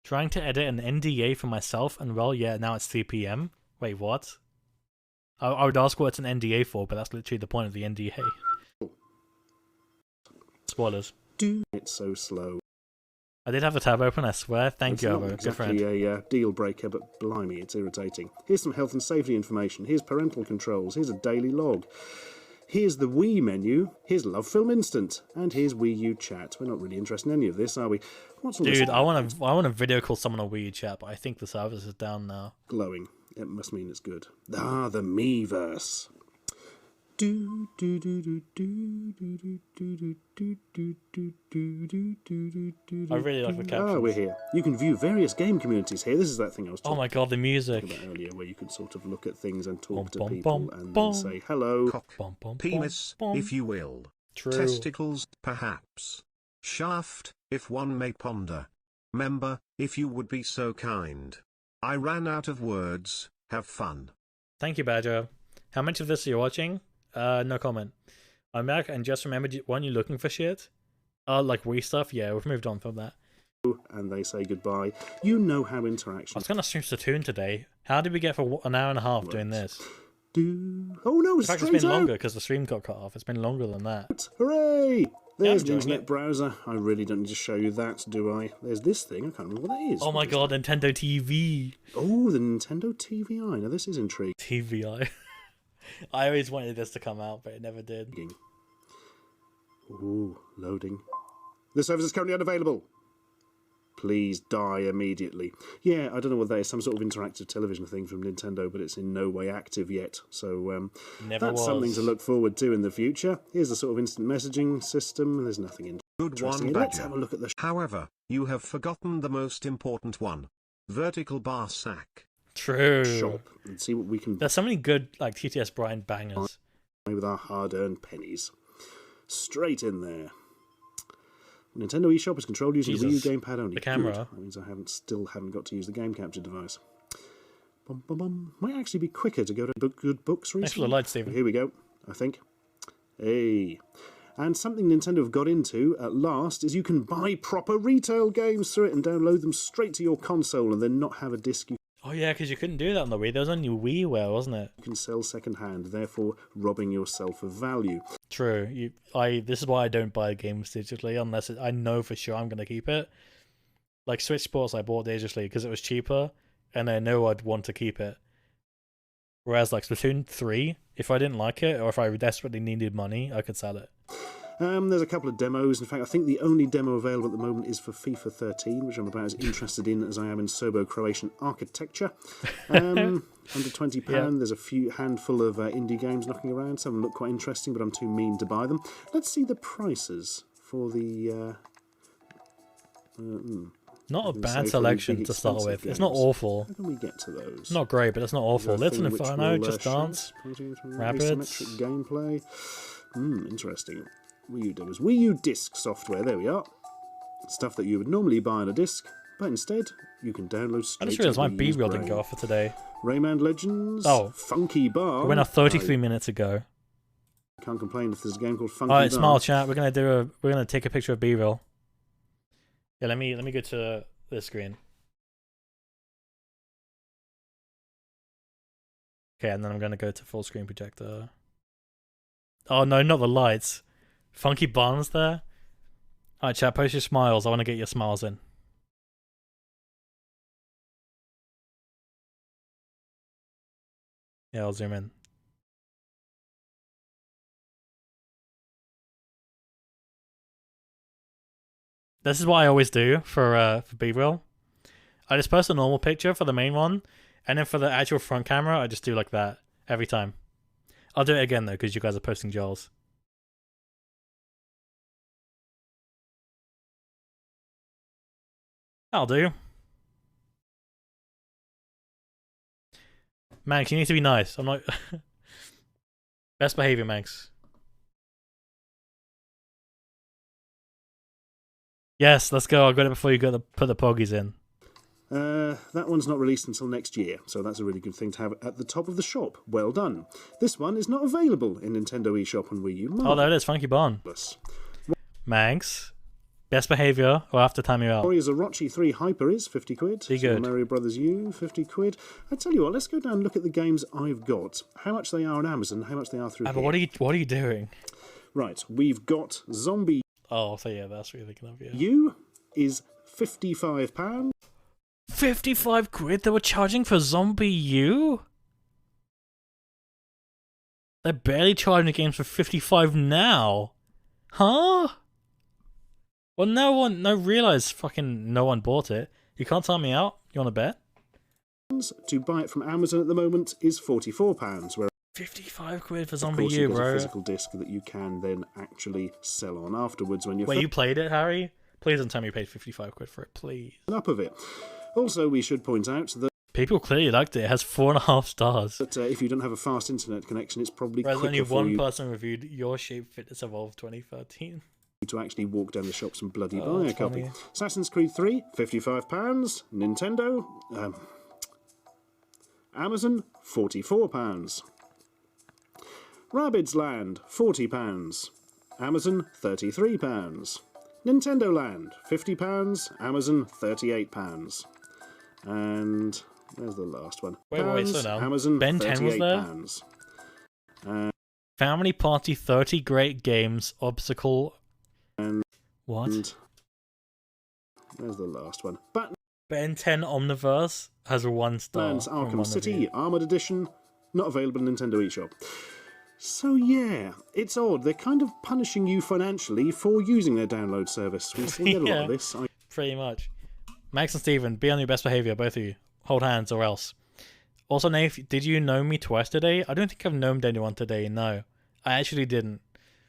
Trying to edit an NDA for myself, and well, yeah, now it's 3 PM. Wait, what? I would ask what it's an NDA for, but that's literally the point of the NDA. Spoilers. It's so slow. I did have a tab open, I swear. Thank you, It's Abba. not Good friend. exactly a deal breaker, but blimey, it's irritating. Here's some health and safety information. Here's parental controls. Here's a daily log. Here's the Wii menu. Here's Love Film Instant. And here's Wii U chat. We're not really interested in any of this, are we? What's all this Dude, about? I want to video call someone on Wii U chat, but I think the service is down now. Glowing. It must mean it's good. Ah, the Miiverse. I really like the captions. Ah, we're here. You can view various game communities here. This is that thing I was Oh talking my god, the music. about earlier, where you can sort of look at things and talk Bum, to bum, people bum, and bum. then say hello. Cock, Bum, bum, penis, bum, bum. if you will. True. Testicles, perhaps. Shaft, if one may ponder. Member, if you would be so kind. I ran out of words. Have fun. Thank you, Badger. How much of this are you watching? No comment. I'm back and just remembered, weren't you looking for shit? Like Wii stuff? Yeah, we've moved on from that. And they say goodbye. You know how I interaction was gonna stream Splatoon today. How did we get for an hour and a half doing works. this? Oh no, In fact, it's straight been out! longer because the stream got cut off. It's been longer than that. Hooray! There's the enjoying internet it. browser. I really don't need to show you that, do I? There's this thing. I can't remember what that is. Oh my god, Nintendo TV. Oh, the Nintendo TVI. Now this is intriguing. TVI. I always wanted this to come out, but it never did. Ooh, loading. The service is currently unavailable. Please die immediately. Yeah, I don't know what that is. Some sort of interactive television thing from Nintendo, but it's in no way active yet. So that's something to look forward to in the future. Here's the sort of instant messaging system. There's nothing interesting. Let's have a look at the... However, you have forgotten the most important one. Vertical bar sack. True. Shop and see what we can There's so many good like TTS Brian bangers. buy with our hard-earned pennies. Straight in there. Nintendo eShop is controlled using the Wii U gamepad only. The camera. Good. That means I still haven't got to use the game capture device. Bum, bum, bum. Might actually be quicker to go to good books recently. Thanks for the light, Stephen. Here we go, I think. Hey. And something Nintendo have got into at last is you can buy proper retail games through it and download them straight to your console and then not have a disc you Oh yeah, because you couldn't do that on the Wii. There was only WiiWare, wasn't it? can sell second-hand, therefore robbing yourself of value. True. This is why I don't buy games digitally unless I know for sure I'm going to keep it. Like Switch Sports I bought digitally because it was cheaper and I know I'd want to keep it. Whereas like Splatoon 3, if I didn't like it or if I desperately needed money, I could sell it. There's a couple of demos. In fact, I think the only demo available at the moment is for FIFA 13, which I'm about as interested in as I am in Serbo-Croatian architecture. Under £20, There's a handful of indie games knocking around. Some of them look quite interesting, but I'm too mean to buy them. Let's see the prices for the... Not a bad selection to start with. It's not awful. How can we get to those? Not great, but it's not awful. Little Inferno, Just Dance, Rabbids. Asymmetric gameplay. Interesting. Wii U demos. Wii U disc software. There we are. Stuff that you would normally buy on a disc, but instead you can download straight. I just realised my to B-reel didn't go off for today. Rayman Legends. Oh. Funky Bar. It went off 33 minutes ago. Can't complain if there's a game called Funky Alright, Bar. smile chat. We're gonna take a picture of B-reel. Yeah, let me go to this screen. Okay, and then I'm gonna go to full screen projector. Oh no, not the lights. Funky Barn's there. Alright, chat, post your smiles. I want to get your smiles in. Yeah, I'll zoom in. This is what I always do for B-roll. I just post a normal picture for the main one, and then for the actual front camera, I just do like that every time. I'll do it again though, because you guys are posting Joel's. I'll do. Manx, you need to be nice. I'm not... Best behavior, Manx. Yes, let's go. I got it before you got to put the poggies in. That one's not released until next year, so that's a really good thing to have at the top of the shop. Well done. This one is not available in Nintendo eShop and Wii U. Oh, there it is. Funky Barn. Manx. Best behavior, or I have to time you out. Warriors Orochi 3 Hyper is 50 quid. Be good. Super Mario Brothers U, 50 quid. I tell you what, let's go down and look at the games I've got. How much they are on Amazon, how much they are through But here. what are you doing? Right, we've got Zombie Oh, so yeah, that's what you're thinking of, yeah. U is £55. 55 quid they were charging for Zombie U? They're barely charging games for 55 now. Huh? Well, no realize fucking no one bought it. You can't tell me out. You want to bet? To buy it from Amazon at the moment is £44, where 55 quid for of Zombie course U, you've got a bro. physical disc that you can then actually sell on afterwards when you're Wait, you played it, Harry? Please don't tell me you paid 55 quid for it, please. up of it. Also, we should point out that People clearly liked it. It has 4.5 stars. if you don't have a fast internet connection, it's probably Whereas quicker only for one you person reviewed Your Shape Fitness Evolved 2013. to actually walk down the shops and bloody Oh, buy a copy. funny. Assassin's Creed 3, £55. Nintendo, Amazon, £44. Rabbids Land, £40. Amazon, £33. Nintendo Land, £50. Amazon, £38. And there's the last one. Wait, slow down. Amazon, Ben 10 was there? £38. Family Party 30 Great Games Obstacle. And What? There's the last one. Ben 10 Omniverse has a 1 star. Batman's from Arkham one City review. Armored Edition, not available in Nintendo eShop. So yeah, it's odd. They're kind of punishing you financially for using their download service. We see a lot of this. Pretty much. Max and Steven, be on your best behaviour, both of you. Hold hands or else. Also, Nate, did you know me twice today? I don't think I've gnomed anyone today, no. I actually didn't.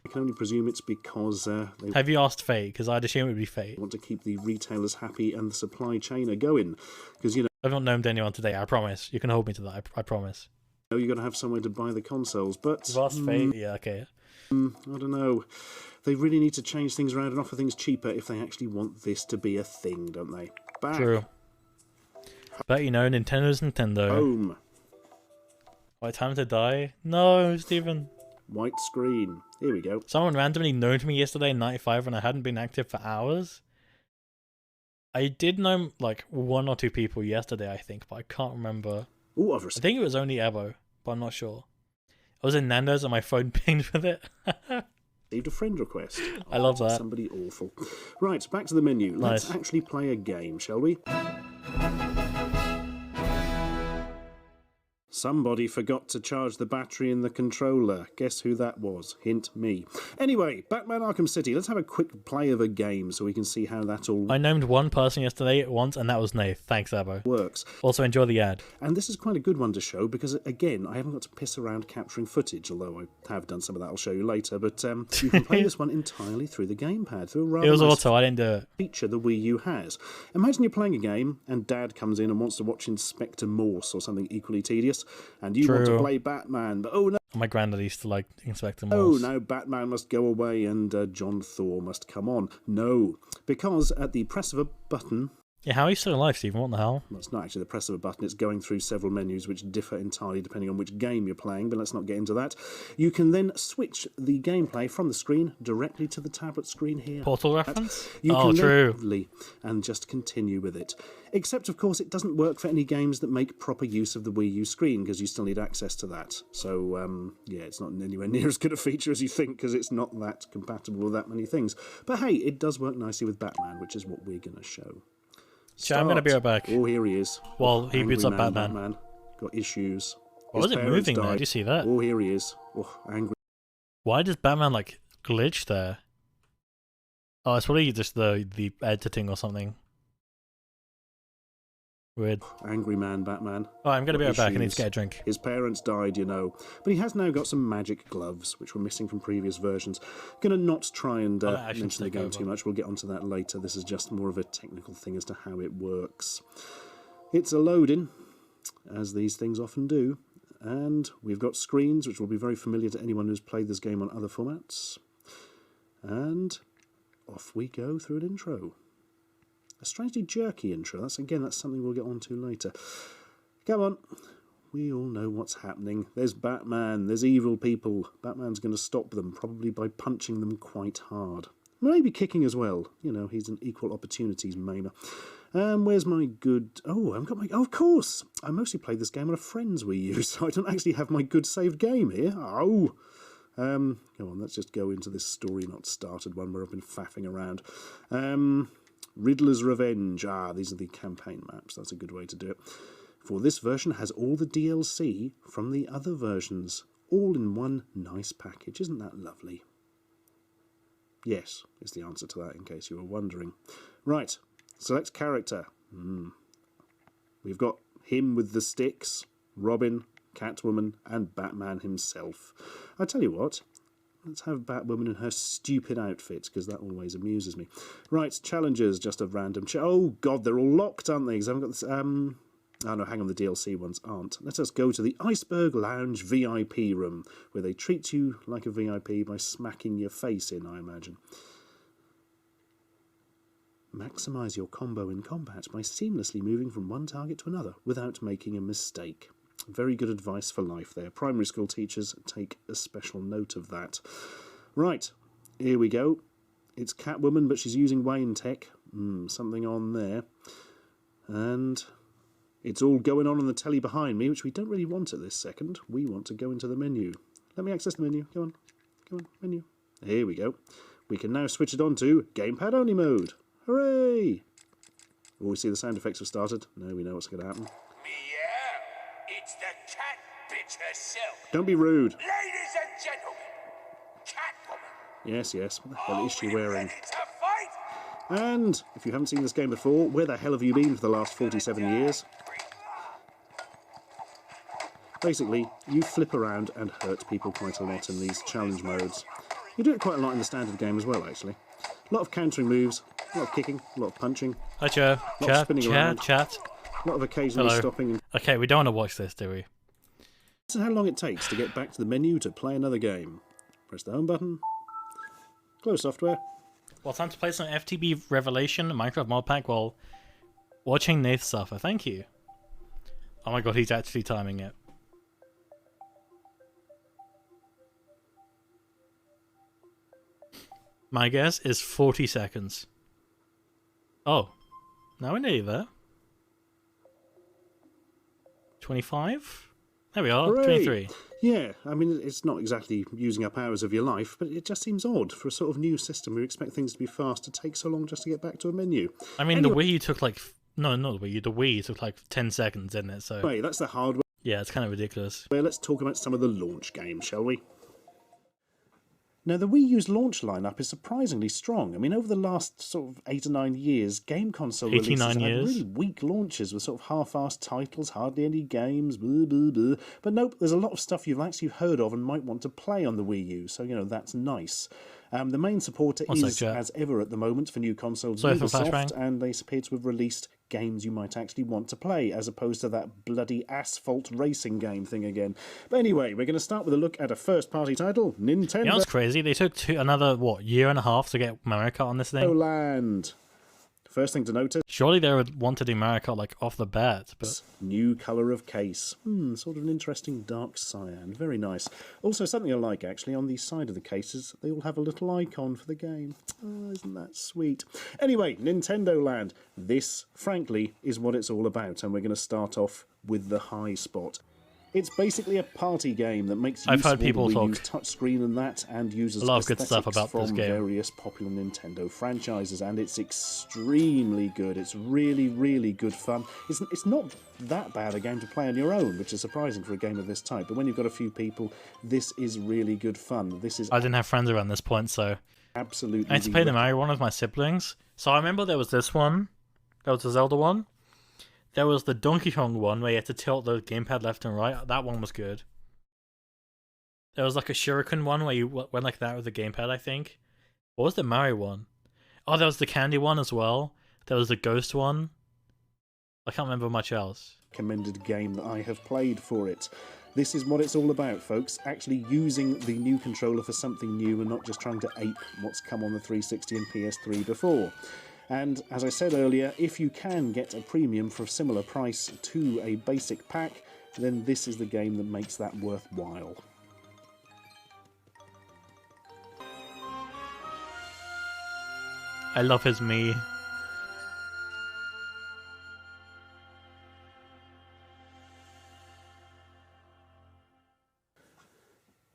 I can only presume it's because they Have you asked Fate? Because I'd assume it would be Fate. want to keep the retailers happy and the supply chain going. Because, you know, I've not gnomed anyone today, I promise. You can hold me to that, I promise. you've got to have somewhere to buy the consoles. But You've asked Fate? Yeah, okay. I don't know. They really need to change things around and offer things cheaper if they actually want this to be a thing, don't they? Back True. But you know, Nintendo's Nintendo. home. Right, time to die? No, Steven. White screen. Here we go. Someone randomly known me yesterday in 95 when I hadn't been active for hours. I did know like 1 or 2 people yesterday, I think, but I can't remember. Oh, I've I received think it was only Ebo, but I'm not sure. I was in Nando's and my phone pinged with it. a friend request. I love that. Somebody awful. Right, back to the menu. Let's Nice. actually play a game, shall we? Somebody forgot to charge the battery in the controller. Guess who that was? Hint me. Anyway, Batman Arkham City. Let's have a quick play of a game so we can see how that all I named one person yesterday once, and that was Nath. Thanks, Ebo. works. Also, enjoy the ad. And this is quite a good one to show because, again, I haven't got to piss around capturing footage, although I have done some of that I'll show you later. But you can play this one entirely through the gamepad, through a rather It was nice auto, I didn't do it. feature the Wii U has. Imagine you're playing a game and Dad comes in and wants to watch Inspector Morse or something equally tedious, and you want to True. play Batman, but oh no, My granddad used to like Inspector oh Morse. no, Batman must go away and John Thor must come on. No, because at the press of a button, Yeah, how are you still alive, Steven? What the hell? well, it's not actually the press of a button, it's going through several menus which differ entirely depending on which game you're playing, but let's not get into that. You can then switch the gameplay from the screen directly to the tablet screen here. Portal reference? You Oh, can true. then and just continue with it. Except, of course, it doesn't work for any games that make proper use of the Wii U screen because you still need access to that. So, yeah, it's not anywhere near as good a feature as you think because it's not that compatible with that many things. But hey, it does work nicely with Batman, which is what we're going to show. Sure, I'm going to be right back. Oh, here he is. While he Angry boots up man, Batman. Got issues. Why was His it parents moving there? died. Did you see that? Oh, here he is. Oh, angry. Why does Batman like glitch there? Oh, it's probably just the editing or something. Weird. Angry man, Batman. Oh, I'm going to be right back. I need to Issues. get a drink. His parents died, you know. But he has now got some magic gloves, which were missing from previous versions. Gonna not try and I'll let Ashton mention the take game over. too much. We'll get onto that later. This is just more of a technical thing as to how it works. It's a loading, as these things often do. And we've got screens, which will be very familiar to anyone who's played this game on other formats. And off we go through an intro. A strangely jerky intro. That's something we'll get onto later. Come on. We all know what's happening. There's Batman. There's evil people. Batman's going to stop them, probably by punching them quite hard. Maybe kicking as well. You know, he's an equal opportunities maimer. Where's my good... Oh, I've got my... Oh, of course! I mostly played this game on a friend's Wii U, so I don't actually have my good saved game here. Oh! Come on, let's just go into this story not started one where I've been faffing around. Riddler's Revenge. Ah, these are the campaign maps. That's a good way to do it. For this version has all the DLC from the other versions, all in one nice package. Isn't that lovely? Yes, is the answer to that, in case you were wondering. Right, select character. We've got him with the sticks, Robin, Catwoman, and Batman himself. I tell you what, let's have Batwoman in her stupid outfits, because that always amuses me. Right, challenges, just a random... oh, God, they're all locked, aren't they? Because I haven't got this... Oh, no, hang on, the DLC ones aren't. Let us go to the Iceberg Lounge VIP room, where they treat you like a VIP by smacking your face in, I imagine. Maximise your combo in combat by seamlessly moving from one target to another without making a mistake. Very good advice for life there. Primary school teachers take a special note of that. Right, here we go. It's Catwoman, but she's using Wayne tech. Something on there. And it's all going on the telly behind me, which we don't really want at this second. We want to go into the menu. Let me access the menu. Come on, menu. Here we go. We can now switch it on to gamepad only mode. Hooray! Oh, we see the sound effects have started. Now we know what's going to happen. Meow. It's the cat bitch herself. Don't be rude. Ladies and gentlemen, Catwoman. Yes, yes. What the hell is she wearing? Ready to fight? And if you haven't seen this game before, where the hell have you been for the last 47 years? Basically, you flip around and hurt people quite a lot in these challenge modes. You do it quite a lot in the standard game as well, actually. A lot of countering moves, a lot of kicking, a lot of punching. Hi, Joe. Chat. A lot of occasionally Hello. stopping. Okay, we don't want to watch this, do we? This is how long it takes to get back to the menu to play another game. Press the home button. Close software. Well, time to play some FTB Revelation Minecraft mod pack while watching Nath suffer. Thank you. Oh my god, he's actually timing it. My guess is 40 seconds. Oh. Now we're nearly there. 25? There we are, Hooray! 23. Yeah, I mean, it's not exactly using up hours of your life, but it just seems odd for a sort of new system. We expect things to be fast to take so long just to get back to a menu. I mean, Anyway- the Wii U took like... No, not the Wii U. The Wii took like 10 seconds, didn't it? So Anyway, that's the hardware. yeah, it's kind of ridiculous. Let's talk about some of the launch games, shall we? Now, the Wii U's launch lineup is surprisingly strong. I mean, over the last sort of 8 or 9 years, game console releases 89 have had years. really weak launches with sort of half-assed titles, hardly any games, blah, blah, blah. But nope, there's a lot of stuff you've actually heard of and might want to play on the Wii U, so, you know, that's nice. The main supporter One sec, is, chat. as ever at the moment, for new consoles, Sorry for Ubisoft, flashbang. and they appear to have released games you might actually want to play, as opposed to that bloody asphalt racing game thing again. But anyway, we're going to start with a look at a first-party title, Nintendo You know what's crazy? They took another, what, year and a half to get Mario Kart on this thing? Land. First thing to notice, Surely they would want to do Mario Kart like off the bat, but new colour of case. Sort of an interesting dark cyan. Very nice. Also, something I like, actually, on the side of the cases, they all have a little icon for the game. Oh, isn't that sweet? Anyway, Nintendo Land. This, frankly, is what it's all about, and we're going to start off with the high spot. It's basically a party game that makes use I've heard of all people the Wii talk U's touchscreen and that, and uses a lot of good stuff aesthetics about this from game. various popular Nintendo franchises, and it's extremely good. It's really, really good fun. It's not that bad a game to play on your own, which is surprising for a game of this type. But when you've got a few people, this is really good fun. This is I didn't have friends around this point, so absolutely. I had to play the Mario one with my siblings. So I remember there was this one, there was the Zelda one, there was the Donkey Kong one where you had to tilt the gamepad left and right. That one was good. There was like a Shuriken one where you went like that with the gamepad, I think. What was the Mario one? Oh, there was the candy one as well. There was the ghost one. I can't remember much else. Recommended game that I have played for it. This is what it's all about, folks. Actually using the new controller for something new and not just trying to ape what's come on the 360 and PS3 before. And as I said earlier, if you can get a premium for a similar price to a basic pack, then this is the game that makes that worthwhile. I love his me.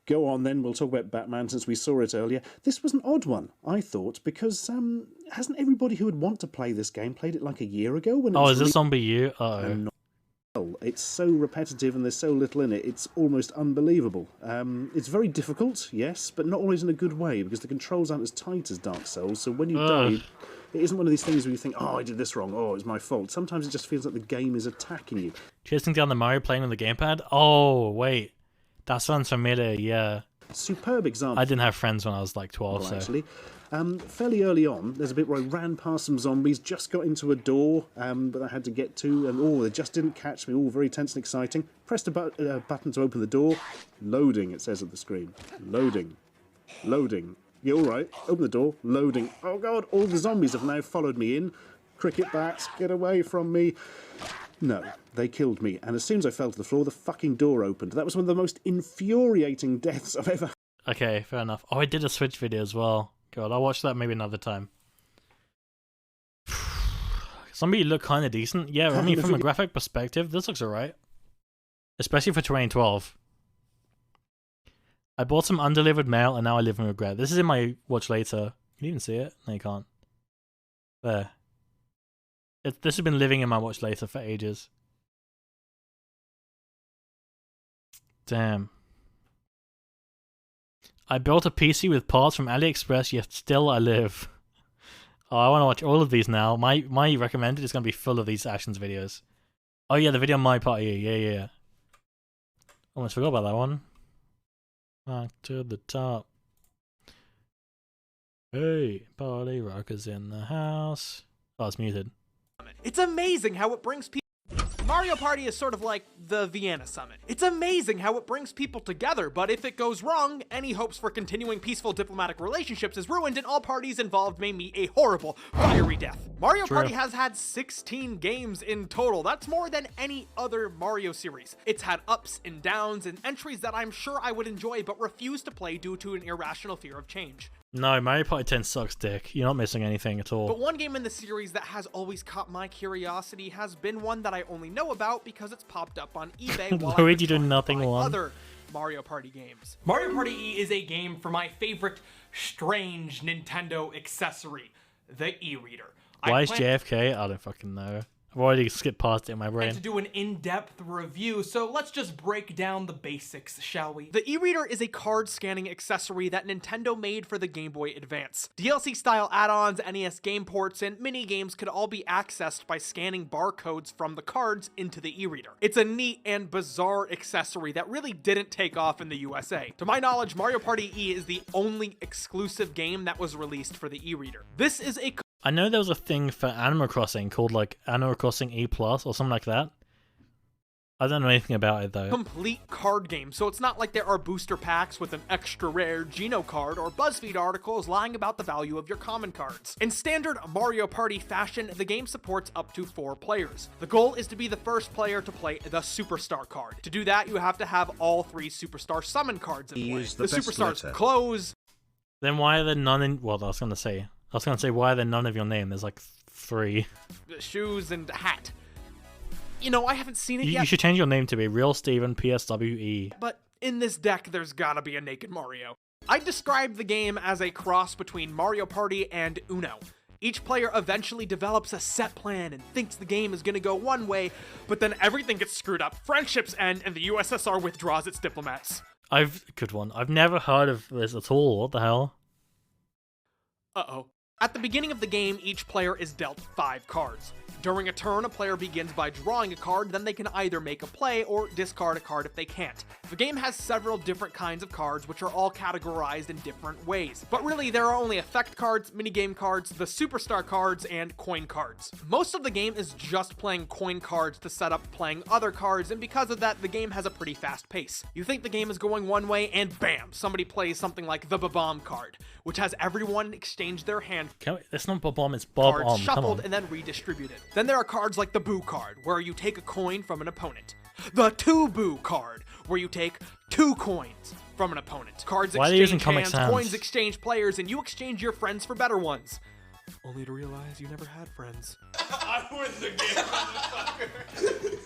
Go on then, we'll talk about Batman since we saw it earlier. This was an odd one, I thought, because hasn't everybody who would want to play this game played it like a year ago? When it Oh, was is this Zombie U? Uh-oh. and not well. It's so repetitive and there's so little in it, it's almost unbelievable. It's very difficult, yes, but not always in a good way, because the controls aren't as tight as Dark Souls, so when you die, it isn't one of these things where you think, oh, I did this wrong, oh, it's my fault. Sometimes it just feels like the game is attacking you. Chasing down the Mario playing with the gamepad? Oh, wait. That sounds familiar, yeah. Superb example. I didn't have friends when I was like 12, Well, so... actually. Fairly early on, there's a bit where I ran past some zombies, just got into a door that I had to get to, and they just didn't catch me. All very tense and exciting. Pressed a button to open the door. Loading, it says at the screen. Loading. Loading. Yeah, all right. Open the door. Loading. Oh, God, all the zombies have now followed me in. Cricket bats, get away from me. No, they killed me, and as soon as I fell to the floor, the fucking door opened. That was one of the most infuriating deaths I've ever had. Okay, fair enough. Oh, I did a Switch video as well. God, I'll watch that maybe another time. Zombie look kind of decent. Yeah, I mean, from a graphic perspective, this looks alright. Especially for 2012. I bought some undelivered mail and now I live in regret. This is in my watch later. Can you even see it? No, you can't. There. This has been living in my watch later for ages. Damn. I built a PC with parts from AliExpress, yet still I live. Oh, I want to watch all of these now. My recommended is going to be full of these actions videos. Oh yeah, the video on my party. Yeah. Almost forgot about that one. Back to the top. Hey, party rockers in the house. Oh, it's muted. It's amazing how it brings people. Mario Party is sort of like the Vienna Summit. It's amazing how it brings people together, but if it goes wrong, any hopes for continuing peaceful diplomatic relationships is ruined and all parties involved may meet a horrible, fiery death. Mario Party has had 16 games in total. That's more than any other Mario series. It's had ups and downs and entries that I'm sure I would enjoy but refuse to play due to an irrational fear of change. No, Mario Party 10 sucks dick. You're not missing anything at all. But one game in the series that has always caught my curiosity has been one that I only know about because it's popped up on eBay while Luigi doing nothing one. Other Mario Party games. Mario Party E is a game for my favorite strange Nintendo accessory, the e-reader. Why is JFK? I don't fucking know. I've already skipped past it in my brain. To do an in-depth review, so let's just break down the basics, shall we? The e-reader is a card scanning accessory that Nintendo made for the Game Boy Advance. DLC-style add-ons, NES game ports, and mini-games could all be accessed by scanning barcodes from the cards into the e-reader. It's a neat and bizarre accessory that really didn't take off in the USA. To my knowledge, Mario Party E is the only exclusive game that was released for the e-reader. This is a I know there was a thing for Animal Crossing called like Animal Crossing E+ or something like that. I don't know anything about it though. Complete card game, so it's not like there are booster packs with an extra rare Geno card or BuzzFeed articles lying about the value of your common cards. In standard Mario Party fashion, the game supports up to 4 players. The goal is to be the first player to play the Superstar card. To do that, you have to have all 3 Superstar summon cards in play. The Superstars close. Then why are there none in... Well, I was going to say, why are there none of your name? There's like 3. Shoes and hat. You know, I haven't seen it yet. You should change your name to be Real Steven PSWE. But in this deck, there's gotta be a naked Mario. I describe the game as a cross between Mario Party and Uno. Each player eventually develops a set plan and thinks the game is gonna go one way, but then everything gets screwed up, friendships end, and the USSR withdraws its diplomats. Good one. I've never heard of this at all. What the hell? Uh-oh. At the beginning of the game, each player is dealt 5 cards. During a turn, a player begins by drawing a card, then they can either make a play or discard a card if they can't. The game has several different kinds of cards, which are all categorized in different ways. But really, there are only effect cards, minigame cards, the superstar cards, and coin cards. Most of the game is just playing coin cards to set up playing other cards, and because of that, the game has a pretty fast pace. You think the game is going one way, and bam, somebody plays something like the Bob-omb card, which has everyone exchange their hand. It's not Bob-omb, it's Bob-omb. Cards shuffled and then redistributed. Then there are cards like the Boo card, where you take a coin from an opponent. The Two Boo card, where you take 2 coins from an opponent. Cards exchange hands, coins exchange players, and you exchange your friends for better ones. Only to realize you never had friends. I win the game, motherfucker.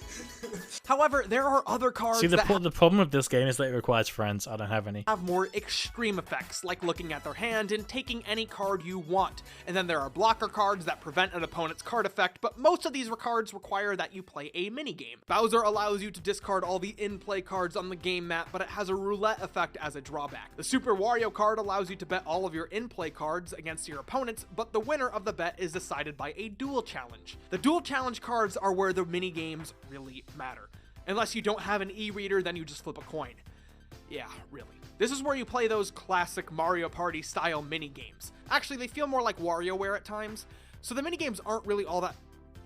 However, there are other cards the problem with this game is that it requires friends. I don't have any. Have more extreme effects, like looking at their hand and taking any card you want. And then there are blocker cards that prevent an opponent's card effect, but most of these cards require that you play a minigame. Bowser allows you to discard all the in-play cards on the game map, but it has a roulette effect as a drawback. The Super Wario card allows you to bet all of your in-play cards against your opponents, but the winner of the bet is decided by a duel challenge. The duel challenge cards are where the minigames really matter. Unless you don't have an e-reader, then you just flip a coin. Yeah, really. This is where you play those classic Mario Party style minigames. Actually, they feel more like WarioWare at times, so the minigames aren't really all that...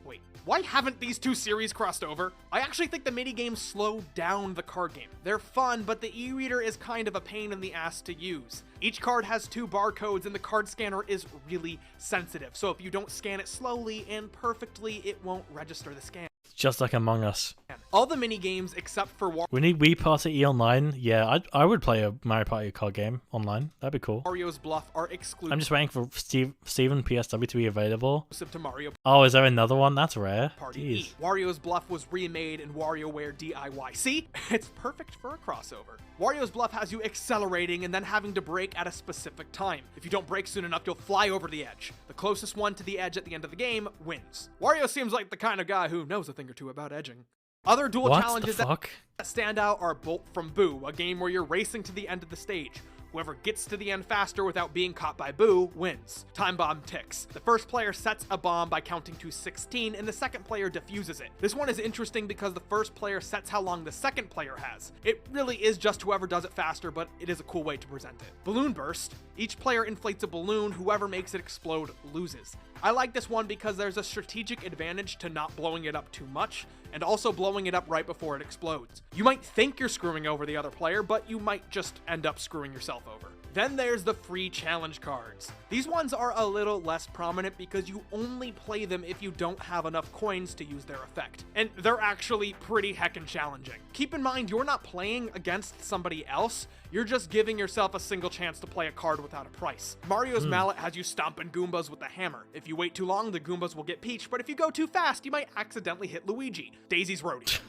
Wait, why haven't these 2 series crossed over? I actually think the minigames slow down the card game. They're fun, but the e-reader is kind of a pain in the ass to use. Each card has 2 barcodes and the card scanner is really sensitive, so if you don't scan it slowly and perfectly, it won't register the scan. Just like Among Us. All the mini games except for We need Wii Party E Online. Yeah, I would play a Mario Party card game online. That'd be cool. Wario's Bluff are exclusive. I'm just waiting for Steven PSW to be available. To Mario Oh, is there another one? That's rare. Party Jeez. E. Wario's Bluff was remade in WarioWare DIY. See? It's perfect for a crossover. Wario's Bluff has you accelerating and then having to brake at a specific time. If you don't brake soon enough, you'll fly over the edge. The closest one to the edge at the end of the game wins. Wario seems like the kind of guy who knows a thing or two about edging. Other dual challenges that stand out are Bolt from Boo, a game where you're racing to the end of the stage. Whoever gets to the end faster without being caught by Boo wins. Time Bomb Ticks. The first player sets a bomb by counting to 16 and the second player defuses it. This one is interesting because the first player sets how long the second player has. It really is just whoever does it faster, but it is a cool way to present it. Balloon Burst. Each player inflates a balloon, whoever makes it explode loses. I like this one because there's a strategic advantage to not blowing it up too much, and also blowing it up right before it explodes. You might think you're screwing over the other player, but you might just end up screwing yourself over. Then there's the free challenge cards. These ones are a little less prominent because you only play them if you don't have enough coins to use their effect. And they're actually pretty heckin' challenging. Keep in mind, you're not playing against somebody else, you're just giving yourself a single chance to play a card without a price. Mario's Mallet has you stomping Goombas with a hammer. If you wait too long, the Goombas will get Peach, but if you go too fast, you might accidentally hit Luigi. Daisy's Roadie.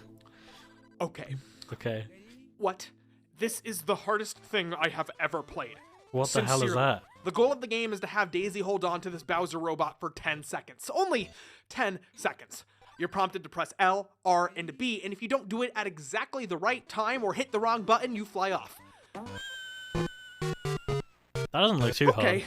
Okay. What? This is the hardest thing I have ever played. What the hell is that? The goal of the game is to have Daisy hold on to this Bowser robot for 10 seconds. Only 10 seconds. You're prompted to press L, R, and B, and if you don't do it at exactly the right time or hit the wrong button, you fly off. That doesn't look too hard.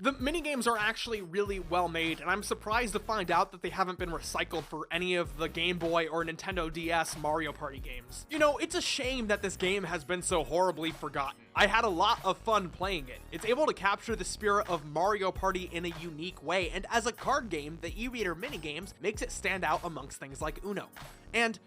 The minigames are actually really well made, and I'm surprised to find out that they haven't been recycled for any of the Game Boy or Nintendo DS Mario Party games. You know, it's a shame that this game has been so horribly forgotten. I had a lot of fun playing it. It's able to capture the spirit of Mario Party in a unique way, and as a card game, the e-reader minigames makes it stand out amongst things like Uno. And,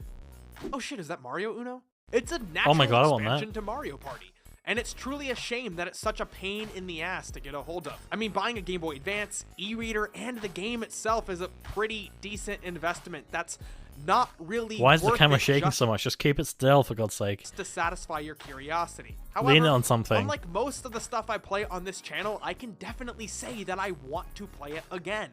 oh shit, is that Mario Uno? It's a natural expansion to Mario Party. And it's truly a shame that it's such a pain in the ass to get a hold of. I mean, buying a Game Boy Advance, e-reader, and the game itself is a pretty decent investment that's not really Why is the camera shaking so much? Just keep it still, for God's sake. To satisfy your curiosity. However, lean it on something. Unlike most of the stuff I play on this channel, I can definitely say that I want to play it again.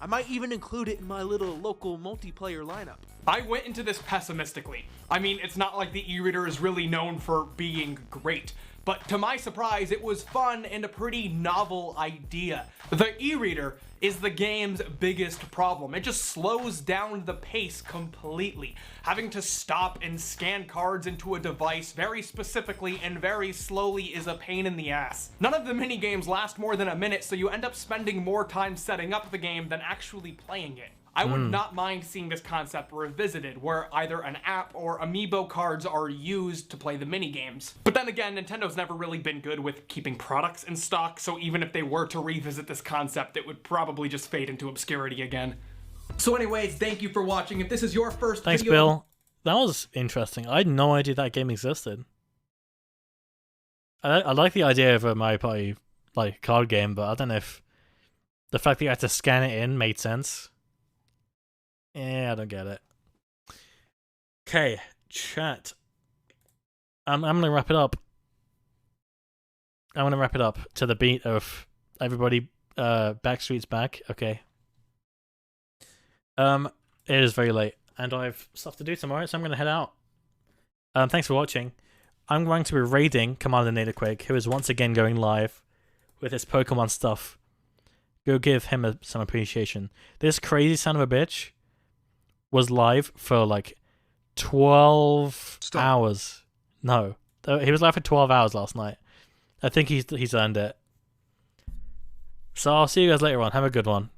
I might even include it in my little local multiplayer lineup. I went into this pessimistically. I mean, it's not like the e-reader is really known for being great. But to my surprise, it was fun and a pretty novel idea. The e-reader is the game's biggest problem. It just slows down the pace completely. Having to stop and scan cards into a device very specifically and very slowly is a pain in the ass. None of the mini games last more than a minute, so you end up spending more time setting up the game than actually playing it. I would not mind seeing this concept revisited, where either an app or amiibo cards are used to play the minigames. But then again, Nintendo's never really been good with keeping products in stock, so even if they were to revisit this concept, it would probably just fade into obscurity again. So anyways, thank you for watching. If this is your first Thanks, video... Bill. That was interesting. I had no idea that game existed. I like the idea of a Mario Party card game, but I don't know if the fact that you had to scan it in made sense. Yeah, I don't get it. Okay, chat. I'm gonna wrap it up. I'm gonna wrap it up to the beat of everybody. Backstreet's back. Okay. It is very late, and I have stuff to do tomorrow, so I'm gonna head out. Thanks for watching. I'm going to be raiding Commander Nidaquig, who is once again going live with his Pokemon stuff. Go give him some appreciation. This crazy son of a bitch was live for like 12 hours. No, he was live for 12 hours last night. I think he's earned it. So I'll see you guys later on. Have a good one.